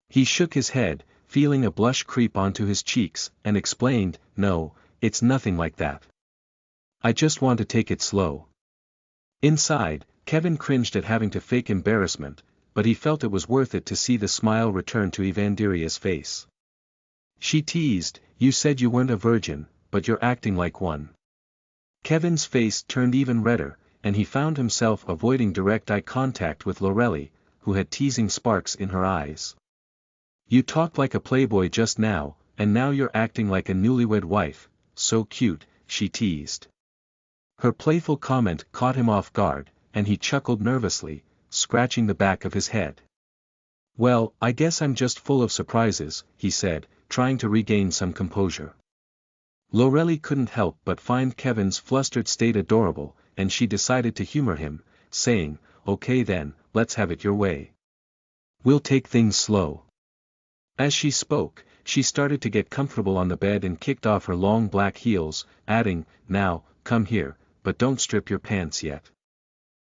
He shook his head, feeling a blush creep onto his cheeks, and explained, "No, it's nothing like that. I just want to take it slow." Inside, Kevin cringed at having to fake embarrassment, but he felt it was worth it to see the smile return to Evangelia's face. She teased, "You said you weren't a virgin, but you're acting like one." Kevin's face turned even redder, and he found himself avoiding direct eye contact with Lorelli, who had teasing sparks in her eyes. "You talked like a playboy just now, and now you're acting like a newlywed wife, so cute," she teased. Her playful comment caught him off guard, and he chuckled nervously, scratching the back of his head. "Well, I guess I'm just full of surprises," he said, trying to regain some composure. Lorelli couldn't help but find Kevin's flustered state adorable, and she decided to humor him, saying, "Okay then, let's have it your way. We'll take things slow." As she spoke, she started to get comfortable on the bed and kicked off her long black heels, adding, "Now, come here, but don't strip your pants yet."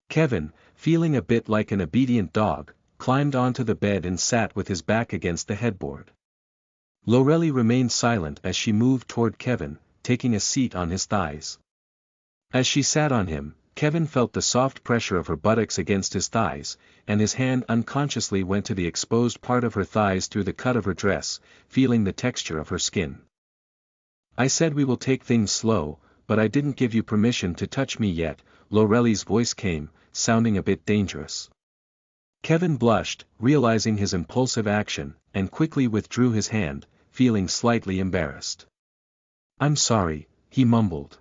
Kevin, feeling a bit like an obedient dog, climbed onto the bed and sat with his back against the headboard. Lorelli remained silent as she moved toward Kevin, taking a seat on his thighs. As she sat on him, Kevin felt the soft pressure of her buttocks against his thighs, and his hand unconsciously went to the exposed part of her thighs through the cut of her dress, feeling the texture of her skin. "I said we will take things slow, but I didn't give you permission to touch me yet," Lorelli's voice came, sounding a bit dangerous. Kevin blushed, realizing his impulsive action, and quickly withdrew his hand, feeling slightly embarrassed. "I'm sorry," he mumbled.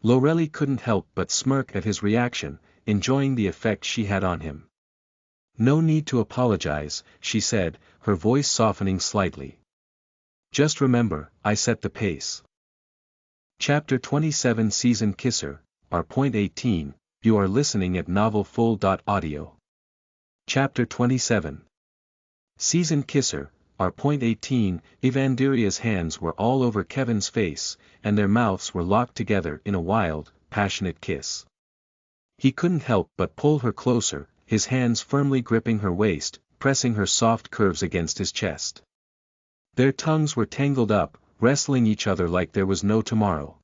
Lorelli couldn't help but smirk at his reaction, enjoying the effect she had on him. No need to apologize, she said, her voice softening slightly. Just remember, I set the pace. Chapter 27 Season Kisser, R.18, you are listening at novelfull.audio. Chapter 27 Season Kisser, R.18, Evanderia's hands were all over Kevin's face, and their mouths were locked together in a wild, passionate kiss. He couldn't help but pull her closer, his hands firmly gripping her waist, pressing her soft curves against his chest. Their tongues were tangled up, wrestling each other like there was no tomorrow.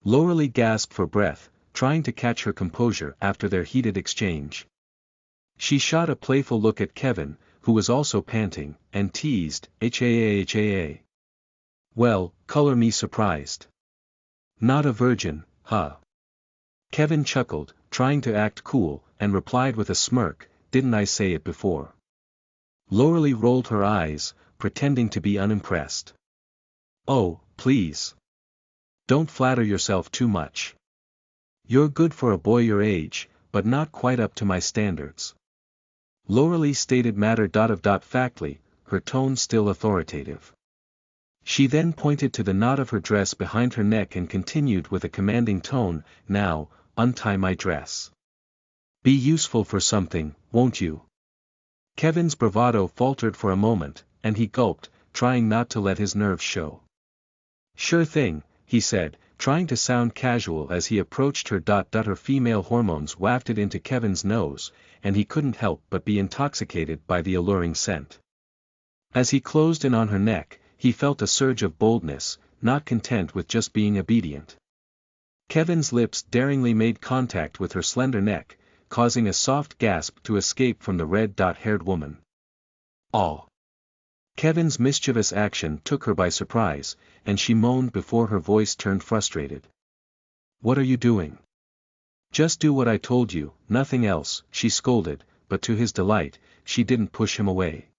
Loralee gasped for breath, trying to catch her composure after their heated exchange. She shot a playful look at Kevin, who was also panting, and teased, "Haa. Well, color me surprised. Not a virgin, huh?" Kevin chuckled, trying to act cool, and replied with a smirk, "Didn't I say it before?" Loralee rolled her eyes, pretending to be unimpressed. "Oh, please. Don't flatter yourself too much. You're good for a boy your age, but not quite up to my standards." Loralee stated matter-of-factly, her tone still authoritative. She then pointed to the knot of her dress behind her neck and continued with a commanding tone, "Now, untie my dress. Be useful for something, won't you?" Kevin's bravado faltered for a moment, and he gulped, trying not to let his nerves show. "Sure thing," he said, trying to sound casual as he approached her. Her female hormones wafted into Kevin's nose, and he couldn't help but be intoxicated by the alluring scent. As he closed in on her neck, he felt a surge of boldness, not content with just being obedient. Kevin's lips daringly made contact with her slender neck, causing a soft gasp to escape from the red-haired woman. "Aw!" Kevin's mischievous action took her by surprise, and she moaned before her voice turned frustrated. "What are you doing? Just do what I told you, nothing else," she scolded, but to his delight, she didn't push him away.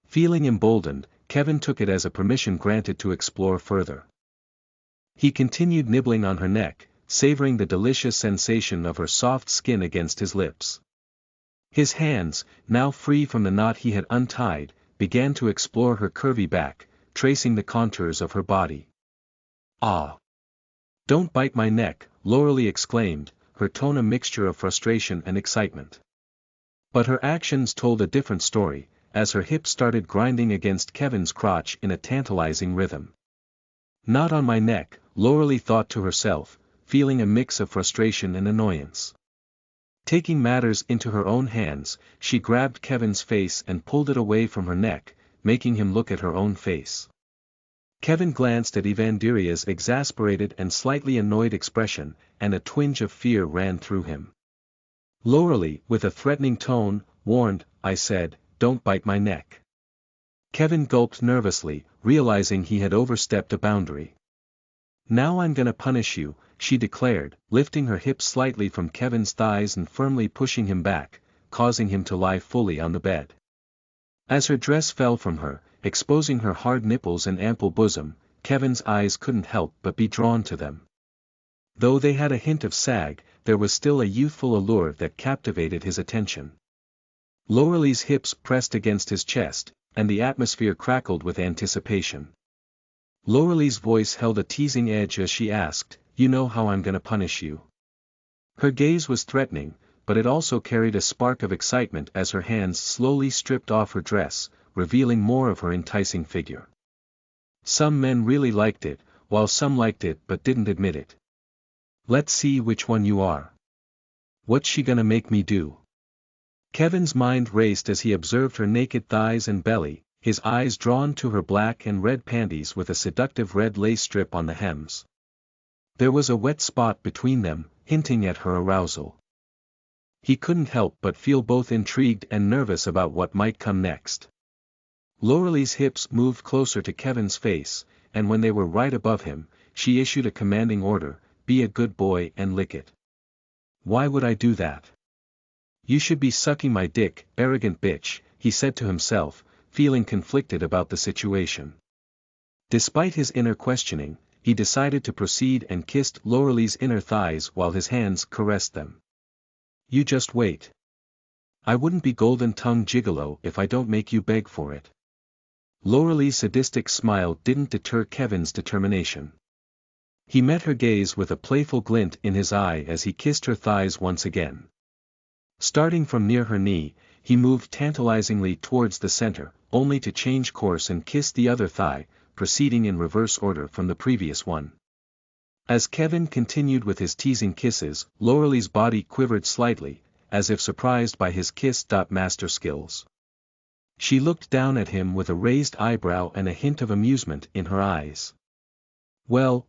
Feeling emboldened, Kevin took it as a permission granted to explore further. He continued nibbling on her neck, savoring the delicious sensation of her soft skin against his lips. His hands, now free from the knot he had untied, began to explore her curvy back, tracing the contours of her body. "Ah! Don't bite my neck," Loralee exclaimed, her tone a mixture of frustration and excitement. But her actions told a different story, as her hips started grinding against Kevin's crotch in a tantalizing rhythm. "Not on my neck," Loralee thought to herself, feeling a mix of frustration and annoyance. Taking matters into her own hands, she grabbed Kevin's face and pulled it away from her neck, making him look at her own face. Kevin glanced at Evanderia's exasperated and slightly annoyed expression, and a twinge of fear ran through him. Loralee, with a threatening tone, warned, "I said, don't bite my neck." Kevin gulped nervously, realizing he had overstepped a boundary. "Now I'm gonna punish you," she declared, lifting her hips slightly from Kevin's thighs and firmly pushing him back, causing him to lie fully on the bed. As her dress fell from her, exposing her hard nipples and ample bosom, Kevin's eyes couldn't help but be drawn to them. Though they had a hint of sag, there was still a youthful allure that captivated his attention. Loralee's hips pressed against his chest, and the atmosphere crackled with anticipation. Loralee's voice held a teasing edge as she asked, "You know how I'm gonna punish you?" Her gaze was threatening, but it also carried a spark of excitement as her hands slowly stripped off her dress, revealing more of her enticing figure. Some men really liked it, while some liked it but didn't admit it. "Let's see which one you are. What's she gonna make me do?" Kevin's mind raced as he observed her naked thighs and belly, his eyes drawn to her black and red panties with a seductive red lace strip on the hems. There was a wet spot between them, hinting at her arousal. He couldn't help but feel both intrigued and nervous about what might come next. Loralee's hips moved closer to Kevin's face, and when they were right above him, she issued a commanding order, "Be a good boy and lick it." "Why would I do that? You should be sucking my dick, arrogant bitch," he said to himself, feeling conflicted about the situation. Despite his inner questioning, he decided to proceed and kissed Loralee's inner thighs while his hands caressed them. "You just wait. I wouldn't be golden-tongued gigolo if I don't make you beg for it. Laurelie's sadistic smile didn't deter Kevin's determination. He met her gaze with a playful glint in his eye as he kissed her thighs once again. Starting from near her knee, he moved tantalizingly towards the center, only to change course and kiss the other thigh, proceeding in reverse order from the previous one. As Kevin continued with his teasing kisses, Laurelie's body quivered slightly, as if surprised by his kiss-master skills. She looked down at him with a raised eyebrow and a hint of amusement in her eyes. Well,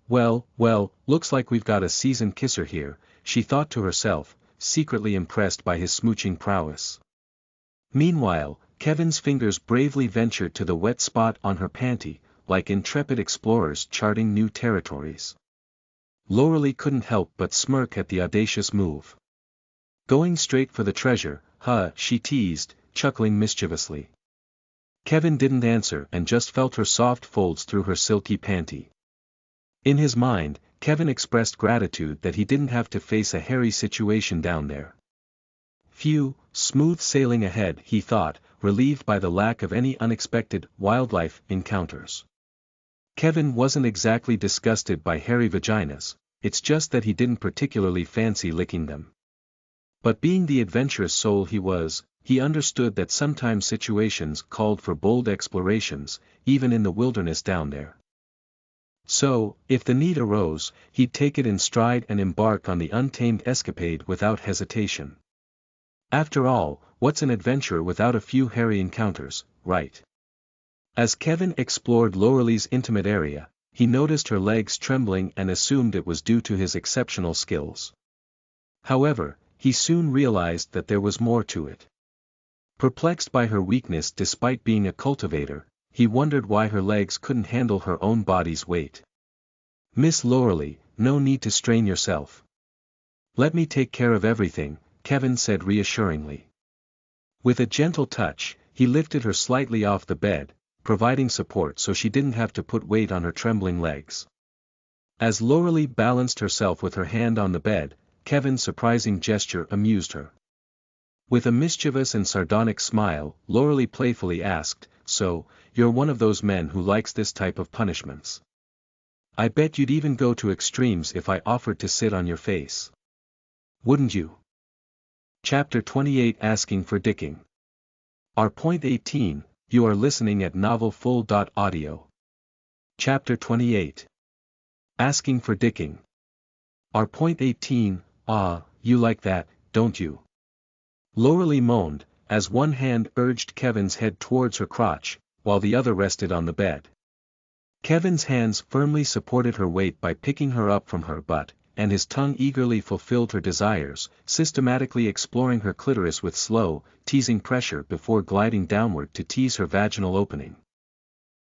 looks like we've got a seasoned kisser here, she thought to herself, secretly impressed by his smooching prowess. Meanwhile, Kevin's fingers bravely ventured to the wet spot on her panty, like intrepid explorers charting new territories. Laurelie couldn't help but smirk at the audacious move. Going straight for the treasure, huh, she teased, chuckling mischievously. Kevin didn't answer and just felt her soft folds through her silky panty. In his mind, Kevin expressed gratitude that he didn't have to face a hairy situation down there. Phew, smooth sailing ahead, he thought, relieved by the lack of any unexpected wildlife encounters. Kevin wasn't exactly disgusted by hairy vaginas, it's just that he didn't particularly fancy licking them. But being the adventurous soul he was, he understood that sometimes situations called for bold explorations, even in the wilderness down there. So, if the need arose, he'd take it in stride and embark on the untamed escapade without hesitation. After all, what's an adventure without a few hairy encounters, right? As Kevin explored Laurelie's intimate area, he noticed her legs trembling and assumed it was due to his exceptional skills. However, he soon realized that there was more to it. Perplexed by her weakness despite being a cultivator, he wondered why her legs couldn't handle her own body's weight. Miss Laurelie, no need to strain yourself. Let me take care of everything, Kevin said reassuringly. With a gentle touch, he lifted her slightly off the bed, providing support so she didn't have to put weight on her trembling legs. As Laurelie balanced herself with her hand on the bed, Kevin's surprising gesture amused her. With a mischievous and sardonic smile, Laurelie playfully asked, "So, you're one of those men who likes this type of punishments. I bet you'd even go to extremes if I offered to sit on your face. Wouldn't you?" Chapter 28 Asking for Dicking. R.18, you are listening at novelfull.audio. Chapter 28. Asking for dicking. R.18, you like that, don't you? Laurelie moaned, as one hand urged Kevin's head towards her crotch, while the other rested on the bed. Kevin's hands firmly supported her weight by picking her up from her butt, and his tongue eagerly fulfilled her desires, systematically exploring her clitoris with slow, teasing pressure before gliding downward to tease her vaginal opening.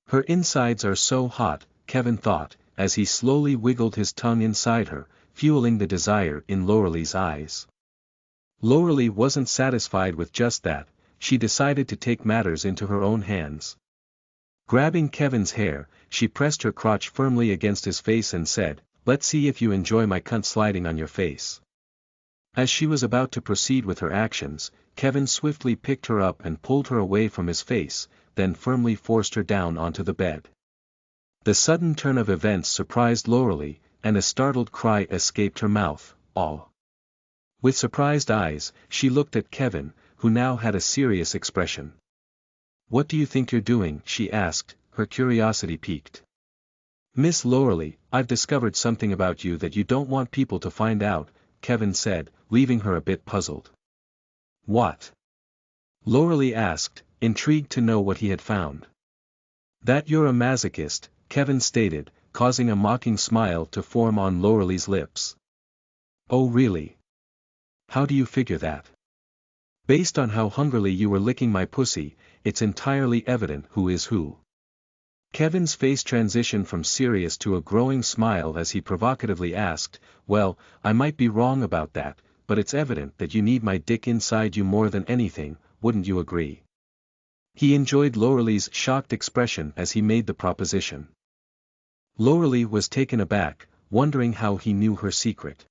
Her insides are so hot, Kevin thought, as he slowly wiggled his tongue inside her, fueling the desire in Laurelie's eyes. Laurelie wasn't satisfied with just that, she decided to take matters into her own hands. Grabbing Kevin's hair, she pressed her crotch firmly against his face and said, "Let's see if you enjoy my cunt sliding on your face." As she was about to proceed with her actions, Kevin swiftly picked her up and pulled her away from his face, then firmly forced her down onto the bed. The sudden turn of events surprised Laurelie, and a startled cry escaped her mouth, "Aw." With surprised eyes, she looked at Kevin, who now had a serious expression. "What do you think you're doing?" she asked, her curiosity piqued. "Miss Laurelie, I've discovered something about you that you don't want people to find out," Kevin said, leaving her a bit puzzled. "What?" Laurelie asked, intrigued to know what he had found. "That you're a masochist," Kevin stated, causing a mocking smile to form on Laurelie's lips. "Oh really? How do you figure that?" "Based on how hungrily you were licking my pussy, it's entirely evident who is who." Kevin's face transitioned from serious to a growing smile as he provocatively asked, "Well, I might be wrong about that, but it's evident that you need my dick inside you more than anything, wouldn't you agree?" He enjoyed Laurelie's shocked expression as he made the proposition. Laurelie was taken aback, wondering how he knew her secret.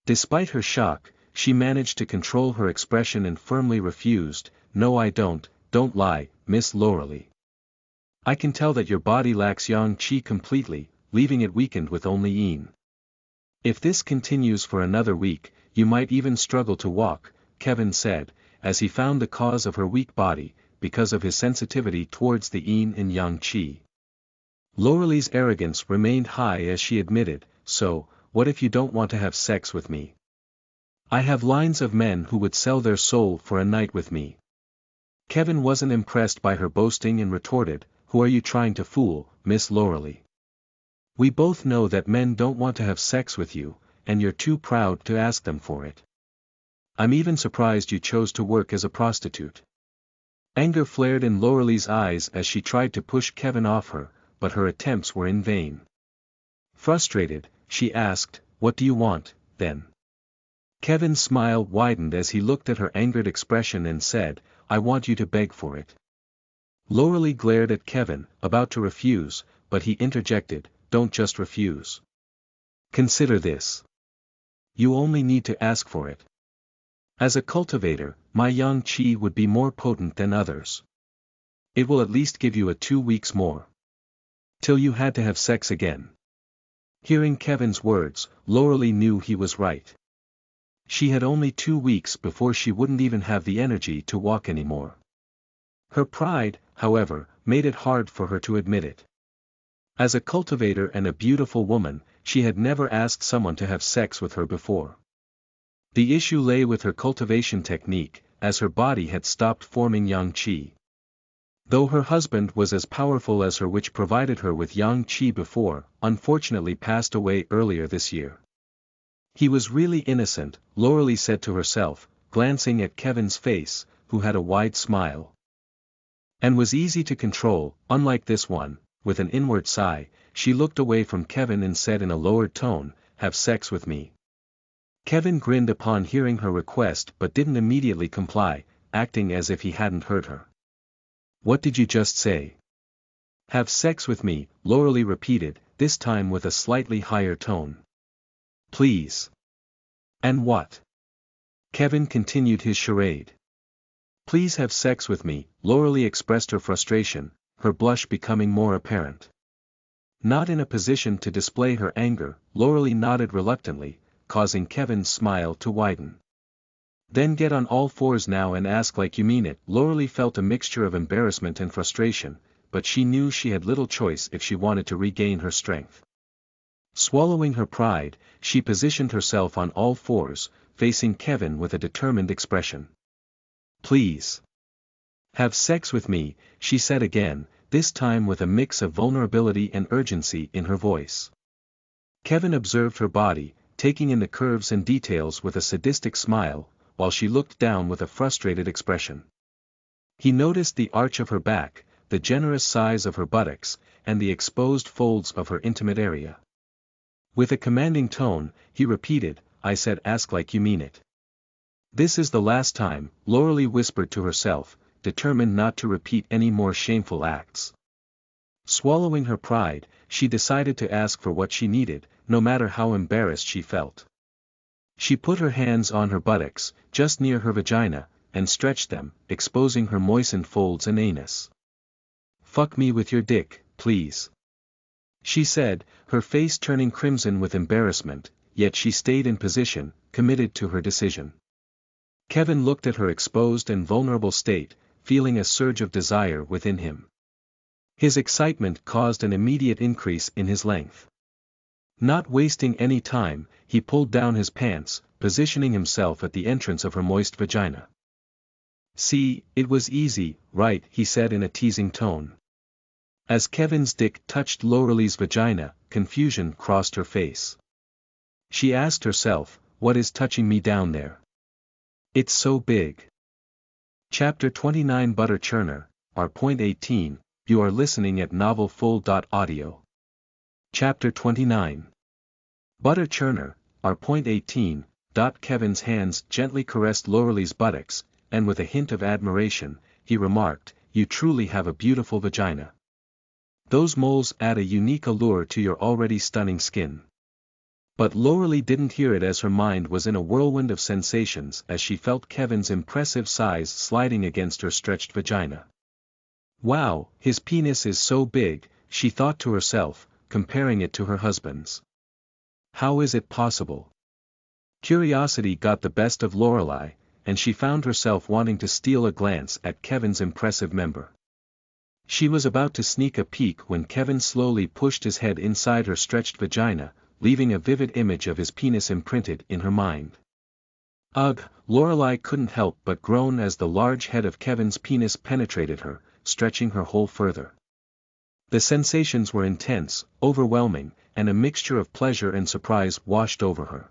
Despite her shock, she managed to control her expression and firmly refused, "No, I don't lie, Miss Loralee. I can tell that your body lacks yang qi completely, leaving it weakened with only yin. If this continues for another week, you might even struggle to walk," Kevin said, as he found the cause of her weak body, because of his sensitivity towards the yin and yang qi. Loralee's arrogance remained high as she admitted, "So, what if you don't want to have sex with me? I have lines of men who would sell their soul for a night with me." Kevin wasn't impressed by her boasting and retorted, "Who are you trying to fool, Miss Loralee? We both know that men don't want to have sex with you, and you're too proud to ask them for it. I'm even surprised you chose to work as a prostitute." Anger flared in Loralee's eyes as she tried to push Kevin off her, but her attempts were in vain. Frustrated, she asked, "What do you want, then?" Kevin's smile widened as he looked at her angered expression and said, "I want you to beg for it." Loralee glared at Kevin, about to refuse, but he interjected, "Don't just refuse. Consider this. You only need to ask for it. As a cultivator, my yang qi would be more potent than others. It will at least give you 2 weeks more. Till you had to have sex again." Hearing Kevin's words, Loralee knew he was right. She had only 2 weeks before she wouldn't even have the energy to walk anymore. Her pride, however, made it hard for her to admit it. As a cultivator and a beautiful woman, she had never asked someone to have sex with her before. The issue lay with her cultivation technique, as her body had stopped forming yang qi. Though her husband was as powerful as her, which provided her with yang qi before, unfortunately passed away earlier this year. He was really innocent, Loralee said to herself, glancing at Kevin's face, who had a wide smile. And was easy to control, unlike this one. With an inward sigh, she looked away from Kevin and said in a lowered tone, "Have sex with me." Kevin grinned upon hearing her request but didn't immediately comply, acting as if he hadn't heard her. "What did you just say?" "Have sex with me," Loralee repeated, this time with a slightly higher tone. "Please." "And what?" Kevin continued his charade. "Please have sex with me," Loralee expressed her frustration, her blush becoming more apparent. Not in a position to display her anger, Loralee nodded reluctantly, causing Kevin's smile to widen. "Then get on all fours now and ask like you mean it." Loralee felt a mixture of embarrassment and frustration, but she knew she had little choice if she wanted to regain her strength. Swallowing her pride, she positioned herself on all fours, facing Kevin with a determined expression. "Please. Have sex with me," she said again, this time with a mix of vulnerability and urgency in her voice. Kevin observed her body, taking in the curves and details with a sadistic smile, while she looked down with a frustrated expression. He noticed the arch of her back, the generous size of her buttocks, and the exposed folds of her intimate area. With a commanding tone, he repeated, "I said ask like you mean it. This is the last time," Loralee whispered to herself, determined not to repeat any more shameful acts. Swallowing her pride, she decided to ask for what she needed, no matter how embarrassed she felt. She put her hands on her buttocks, just near her vagina, and stretched them, exposing her moistened folds and anus. "Fuck me with your dick, please," she said, her face turning crimson with embarrassment, yet she stayed in position, committed to her decision. Kevin looked at her exposed and vulnerable state, feeling a surge of desire within him. His excitement caused an immediate increase in his length. Not wasting any time, he pulled down his pants, positioning himself at the entrance of her moist vagina. "See, it was easy, right?" he said in a teasing tone. As Kevin's dick touched Loralee's vagina, confusion crossed her face. She asked herself, "What is touching me down there? It's so big." Chapter 29 Butter Churner, R.18, you are listening at novelfull.audio. Chapter 29 Butter Churner, R.18, Kevin's hands gently caressed Loralee's buttocks, and with a hint of admiration, he remarked, "You truly have a beautiful vagina. Those moles add a unique allure to your already stunning skin." But Lorelei didn't hear it as her mind was in a whirlwind of sensations as she felt Kevin's impressive size sliding against her stretched vagina. Wow, his penis is so big, she thought to herself, comparing it to her husband's. How is it possible? Curiosity got the best of Lorelei, and she found herself wanting to steal a glance at Kevin's impressive member. She was about to sneak a peek when Kevin slowly pushed his head inside her stretched vagina, leaving a vivid image of his penis imprinted in her mind. Ugh, Lorelei couldn't help but groan as the large head of Kevin's penis penetrated her, stretching her hole further. The sensations were intense, overwhelming, and a mixture of pleasure and surprise washed over her.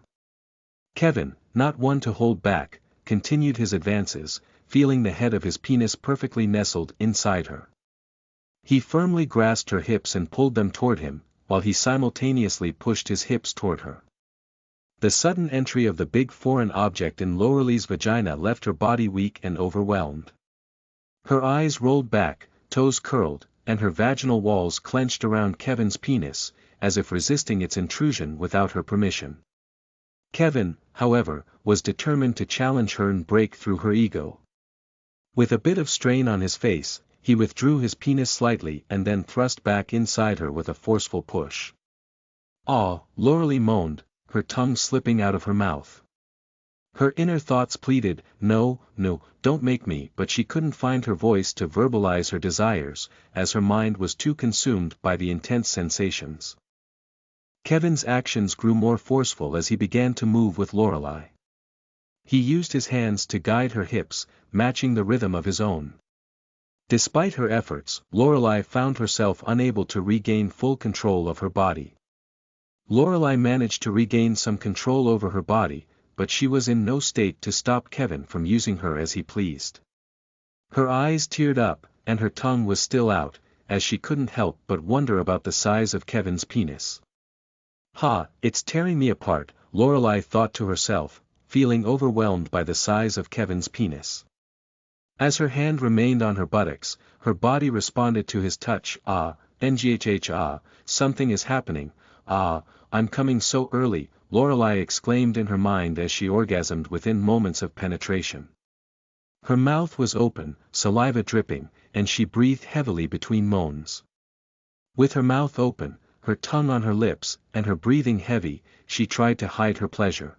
Kevin, not one to hold back, continued his advances, feeling the head of his penis perfectly nestled inside her. He firmly grasped her hips and pulled them toward him, while he simultaneously pushed his hips toward her. The sudden entry of the big foreign object in Lorelei's vagina left her body weak and overwhelmed. Her eyes rolled back, toes curled, and her vaginal walls clenched around Kevin's penis, as if resisting its intrusion without her permission. Kevin, however, was determined to challenge her and break through her ego. With a bit of strain on his face, he withdrew his penis slightly and then thrust back inside her with a forceful push. "Aw," Lorelei moaned, her tongue slipping out of her mouth. Her inner thoughts pleaded, "No, no, don't make me," but she couldn't find her voice to verbalize her desires, as her mind was too consumed by the intense sensations. Kevin's actions grew more forceful as he began to move with Lorelei. He used his hands to guide her hips, matching the rhythm of his own. Despite her efforts, Lorelei found herself unable to regain full control of her body. Lorelei managed to regain some control over her body, but she was in no state to stop Kevin from using her as he pleased. Her eyes teared up, and her tongue was still out, as she couldn't help but wonder about the size of Kevin's penis. "Ha, it's tearing me apart," Lorelei thought to herself, feeling overwhelmed by the size of Kevin's penis. As her hand remained on her buttocks, her body responded to his touch. "Ah, NGHH ah, something is happening, ah, I'm coming so early," Lorelei exclaimed in her mind as she orgasmed within moments of penetration. Her mouth was open, saliva dripping, and she breathed heavily between moans. With her mouth open, her tongue on her lips, and her breathing heavy, she tried to hide her pleasure.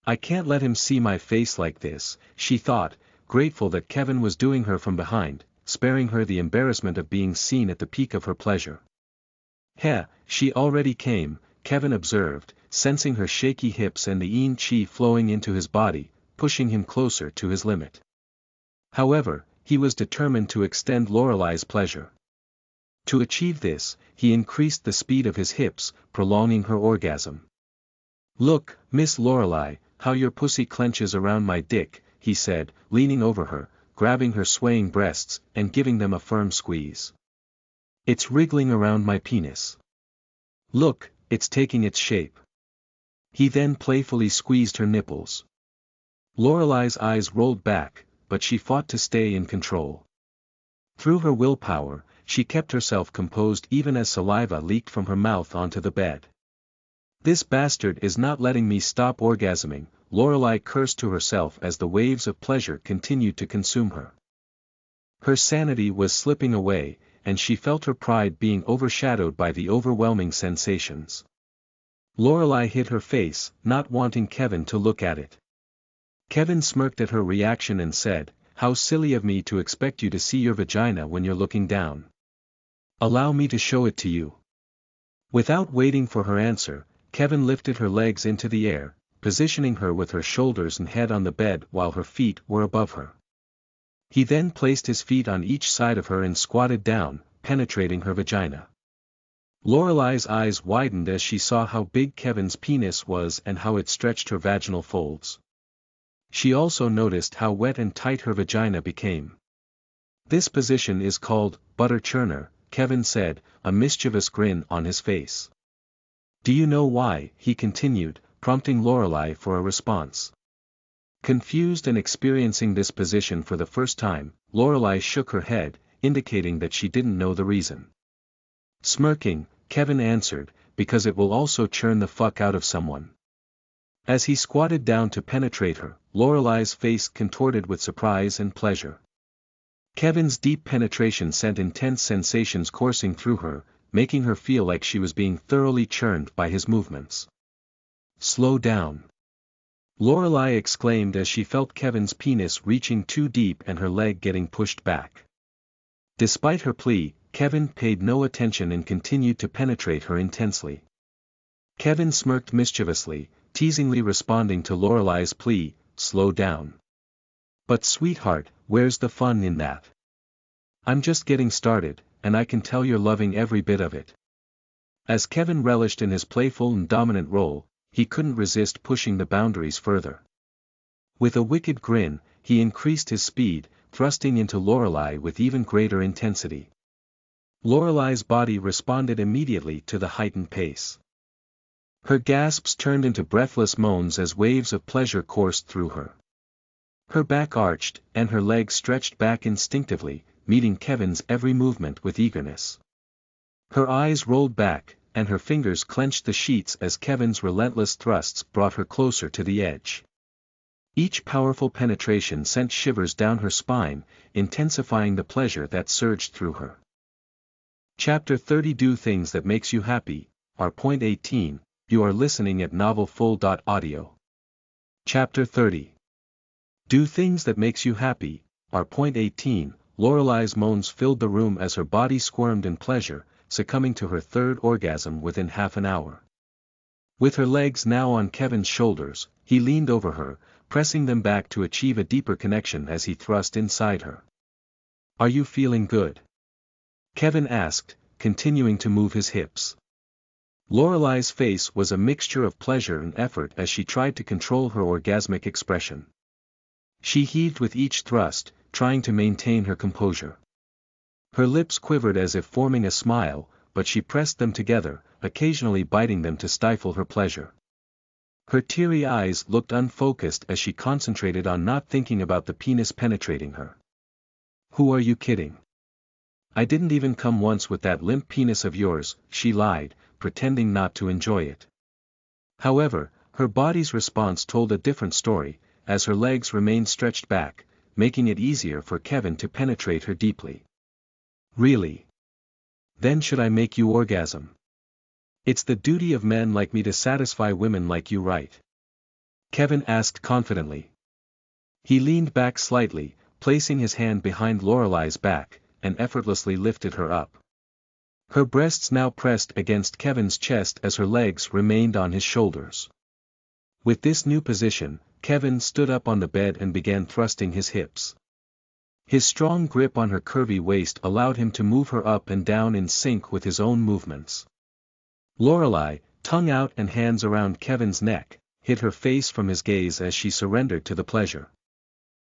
"I can't let him see my face like this," she thought, grateful that Kevin was doing her from behind, sparing her the embarrassment of being seen at the peak of her pleasure. "Heh, she already came," Kevin observed, sensing her shaky hips and the yin chi flowing into his body, pushing him closer to his limit. However, he was determined to extend Lorelei's pleasure. To achieve this, he increased the speed of his hips, prolonging her orgasm. "Look, Miss Lorelei, how your pussy clenches around my dick," he said, leaning over her, grabbing her swaying breasts, and giving them a firm squeeze. "It's wriggling around my penis. Look, it's taking its shape." He then playfully squeezed her nipples. Lorelei's eyes rolled back, but she fought to stay in control. Through her willpower, she kept herself composed even as saliva leaked from her mouth onto the bed. "This bastard is not letting me stop orgasming," Lorelei cursed to herself as the waves of pleasure continued to consume her. Her sanity was slipping away, and she felt her pride being overshadowed by the overwhelming sensations. Lorelei hid her face, not wanting Kevin to look at it. Kevin smirked at her reaction and said, "How silly of me to expect you to see your vagina when you're looking down. Allow me to show it to you." Without waiting for her answer, Kevin lifted her legs into the air, positioning her with her shoulders and head on the bed while her feet were above her. He then placed his feet on each side of her and squatted down, penetrating her vagina. Lorelei's eyes widened as she saw how big Kevin's penis was and how it stretched her vaginal folds. She also noticed how wet and tight her vagina became. "This position is called butter churner," Kevin said, a mischievous grin on his face. "Do you know why?" he continued, prompting Lorelei for a response. Confused and experiencing this position for the first time, Lorelei shook her head, indicating that she didn't know the reason. Smirking, Kevin answered, because it will also churn the fuck out of someone. As he squatted down to penetrate her, Lorelei's face contorted with surprise and pleasure. Kevin's deep penetration sent intense sensations coursing through her, making her feel like she was being thoroughly churned by his movements. "Slow down," Lorelei exclaimed as she felt Kevin's penis reaching too deep and her leg getting pushed back. Despite her plea, Kevin paid no attention and continued to penetrate her intensely. Kevin smirked mischievously, teasingly responding to Lorelei's plea, "Slow down." "But sweetheart, where's the fun in that? I'm just getting started, and I can tell you're loving every bit of it." As Kevin relished in his playful and dominant role, he couldn't resist pushing the boundaries further. With a wicked grin, he increased his speed, thrusting into Lorelei with even greater intensity. Lorelei's body responded immediately to the heightened pace. Her gasps turned into breathless moans as waves of pleasure coursed through her. Her back arched, and her legs stretched back instinctively, meeting Kevin's every movement with eagerness. Her eyes rolled back, and her fingers clenched the sheets as Kevin's relentless thrusts brought her closer to the edge. Each powerful penetration sent shivers down her spine, intensifying the pleasure that surged through her. Chapter 30 Do Things That Makes You Happy, are Point 18, you are listening at novelfull.audio. Chapter 30. Do Things That Makes You Happy, are Point 18, Lorelei's moans filled the room as her body squirmed in pleasure, succumbing to her third orgasm within half an hour. With her legs now on Kevin's shoulders, he leaned over her, pressing them back to achieve a deeper connection as he thrust inside her. "Are you feeling good?" Kevin asked, continuing to move his hips. Lorelei's face was a mixture of pleasure and effort as she tried to control her orgasmic expression. She heaved with each thrust, trying to maintain her composure. Her lips quivered as if forming a smile, but she pressed them together, occasionally biting them to stifle her pleasure. Her teary eyes looked unfocused as she concentrated on not thinking about the penis penetrating her. "Who are you kidding? I didn't even come once with that limp penis of yours," she lied, pretending not to enjoy it. However, her body's response told a different story, as her legs remained stretched back, making it easier for Kevin to penetrate her deeply. "Really? Then should I make you orgasm? It's the duty of men like me to satisfy women like you, right?" Kevin asked confidently. He leaned back slightly, placing his hand behind Lorelei's back, and effortlessly lifted her up. Her breasts now pressed against Kevin's chest as her legs remained on his shoulders. With this new position, Kevin stood up on the bed and began thrusting his hips. His strong grip on her curvy waist allowed him to move her up and down in sync with his own movements. Lorelei, tongue out and hands around Kevin's neck, hid her face from his gaze as she surrendered to the pleasure.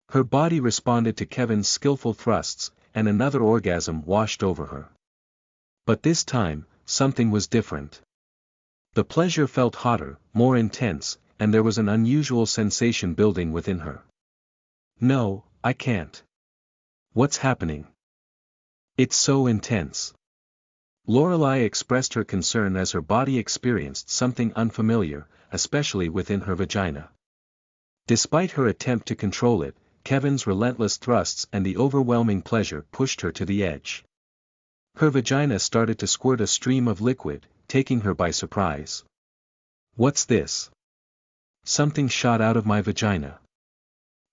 Her body responded to Kevin's skillful thrusts, and another orgasm washed over her. But this time, something was different. The pleasure felt hotter, more intense, and there was an unusual sensation building within her. "No, I can't. What's happening? It's so intense." Lorelei expressed her concern as her body experienced something unfamiliar, especially within her vagina. Despite her attempt to control it, Kevin's relentless thrusts and the overwhelming pleasure pushed her to the edge. Her vagina started to squirt a stream of liquid, taking her by surprise. "What's this? Something shot out of my vagina."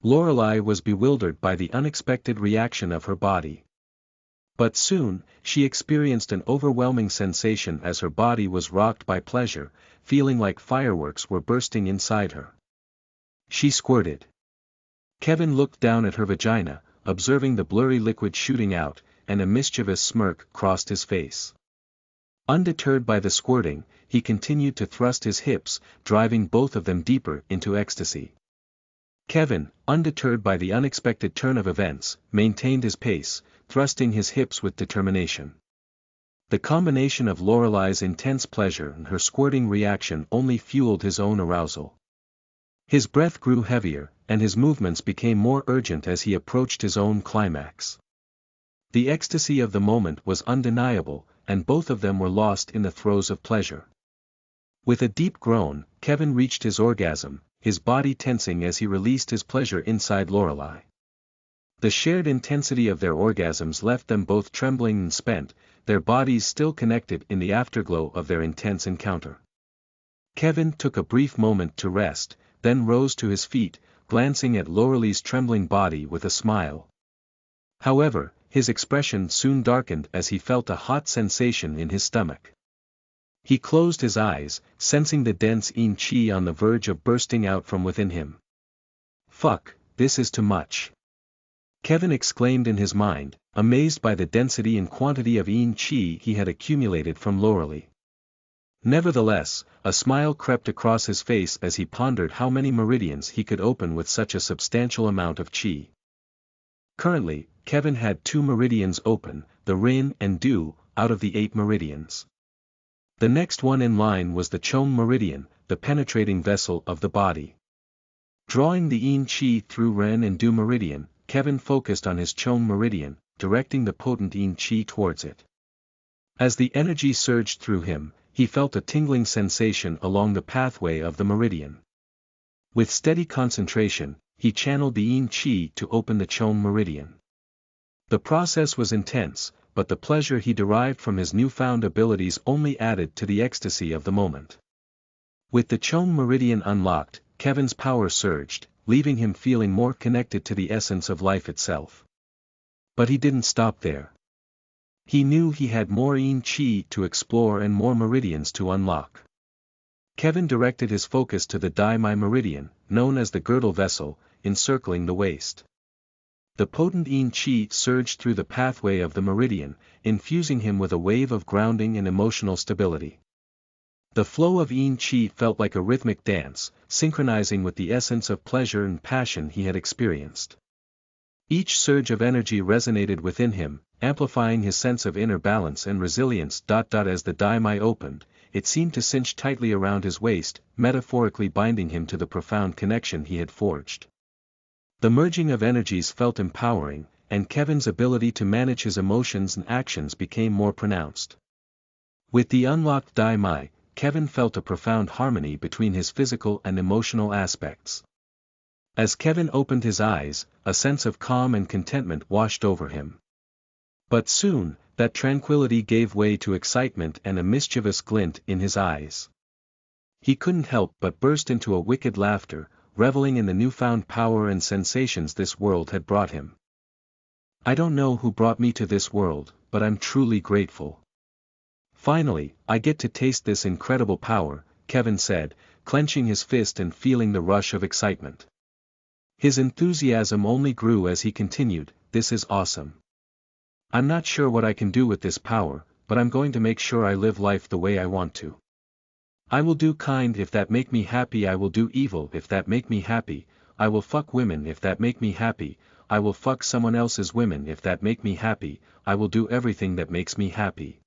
Lorelei was bewildered by the unexpected reaction of her body. But soon, she experienced an overwhelming sensation as her body was rocked by pleasure, feeling like fireworks were bursting inside her. She squirted. Kevin looked down at her vagina, observing the blurry liquid shooting out, and a mischievous smirk crossed his face. Undeterred by the squirting, he continued to thrust his hips, driving both of them deeper into ecstasy. Kevin, undeterred by the unexpected turn of events, maintained his pace, thrusting his hips with determination. The combination of Lorelei's intense pleasure and her squirting reaction only fueled his own arousal. His breath grew heavier, and his movements became more urgent as he approached his own climax. The ecstasy of the moment was undeniable, and both of them were lost in the throes of pleasure. With a deep groan, Kevin reached his orgasm, his body tensing as he released his pleasure inside Lorelei. The shared intensity of their orgasms left them both trembling and spent, their bodies still connected in the afterglow of their intense encounter. Kevin took a brief moment to rest, then rose to his feet, glancing at Lorelei's trembling body with a smile. However, his expression soon darkened as he felt a hot sensation in his stomach. He closed his eyes, sensing the dense yin qi on the verge of bursting out from within him. "Fuck, this is too much," Kevin exclaimed in his mind, amazed by the density and quantity of yin qi he had accumulated from Lorelei. Nevertheless, a smile crept across his face as he pondered how many meridians he could open with such a substantial amount of qi. Currently, Kevin had 2 meridians open, the Rin and Du, out of the 8 meridians. The next one in line was the Chon meridian, the penetrating vessel of the body. Drawing the yin qi through Ren and Du meridian, Kevin focused on his Chon meridian, directing the potent yin qi towards it. As the energy surged through him, he felt a tingling sensation along the pathway of the meridian. With steady concentration, he channeled the yin qi to open the Chon meridian. The process was intense, but the pleasure he derived from his newfound abilities only added to the ecstasy of the moment. With the Chon meridian unlocked, Kevin's power surged, leaving him feeling more connected to the essence of life itself. But he didn't stop there. He knew he had more yin qi to explore and more meridians to unlock. Kevin directed his focus to the Dai Mai meridian, known as the girdle vessel, encircling the waist. The potent yin qi surged through the pathway of the meridian, infusing him with a wave of grounding and emotional stability. The flow of yin qi felt like a rhythmic dance, synchronizing with the essence of pleasure and passion he had experienced. Each surge of energy resonated within him, amplifying his sense of inner balance and resilience. As the Dai Mai opened, it seemed to cinch tightly around his waist, metaphorically binding him to the profound connection he had forged. The merging of energies felt empowering, and Kevin's ability to manage his emotions and actions became more pronounced. With the unlocked Dai Mai, Kevin felt a profound harmony between his physical and emotional aspects. As Kevin opened his eyes, a sense of calm and contentment washed over him. But soon, that tranquility gave way to excitement and a mischievous glint in his eyes. He couldn't help but burst into a wicked laughter, reveling in the newfound power and sensations this world had brought him. "I don't know who brought me to this world, but I'm truly grateful. Finally, I get to taste this incredible power," Kevin said, clenching his fist and feeling the rush of excitement. His enthusiasm only grew as he continued, "This is awesome. I'm not sure what I can do with this power, but I'm going to make sure I live life the way I want to. I will do kind if that make me happy, I will do evil if that make me happy, I will fuck women if that make me happy, I will fuck someone else's women if that make me happy, I will do everything that makes me happy."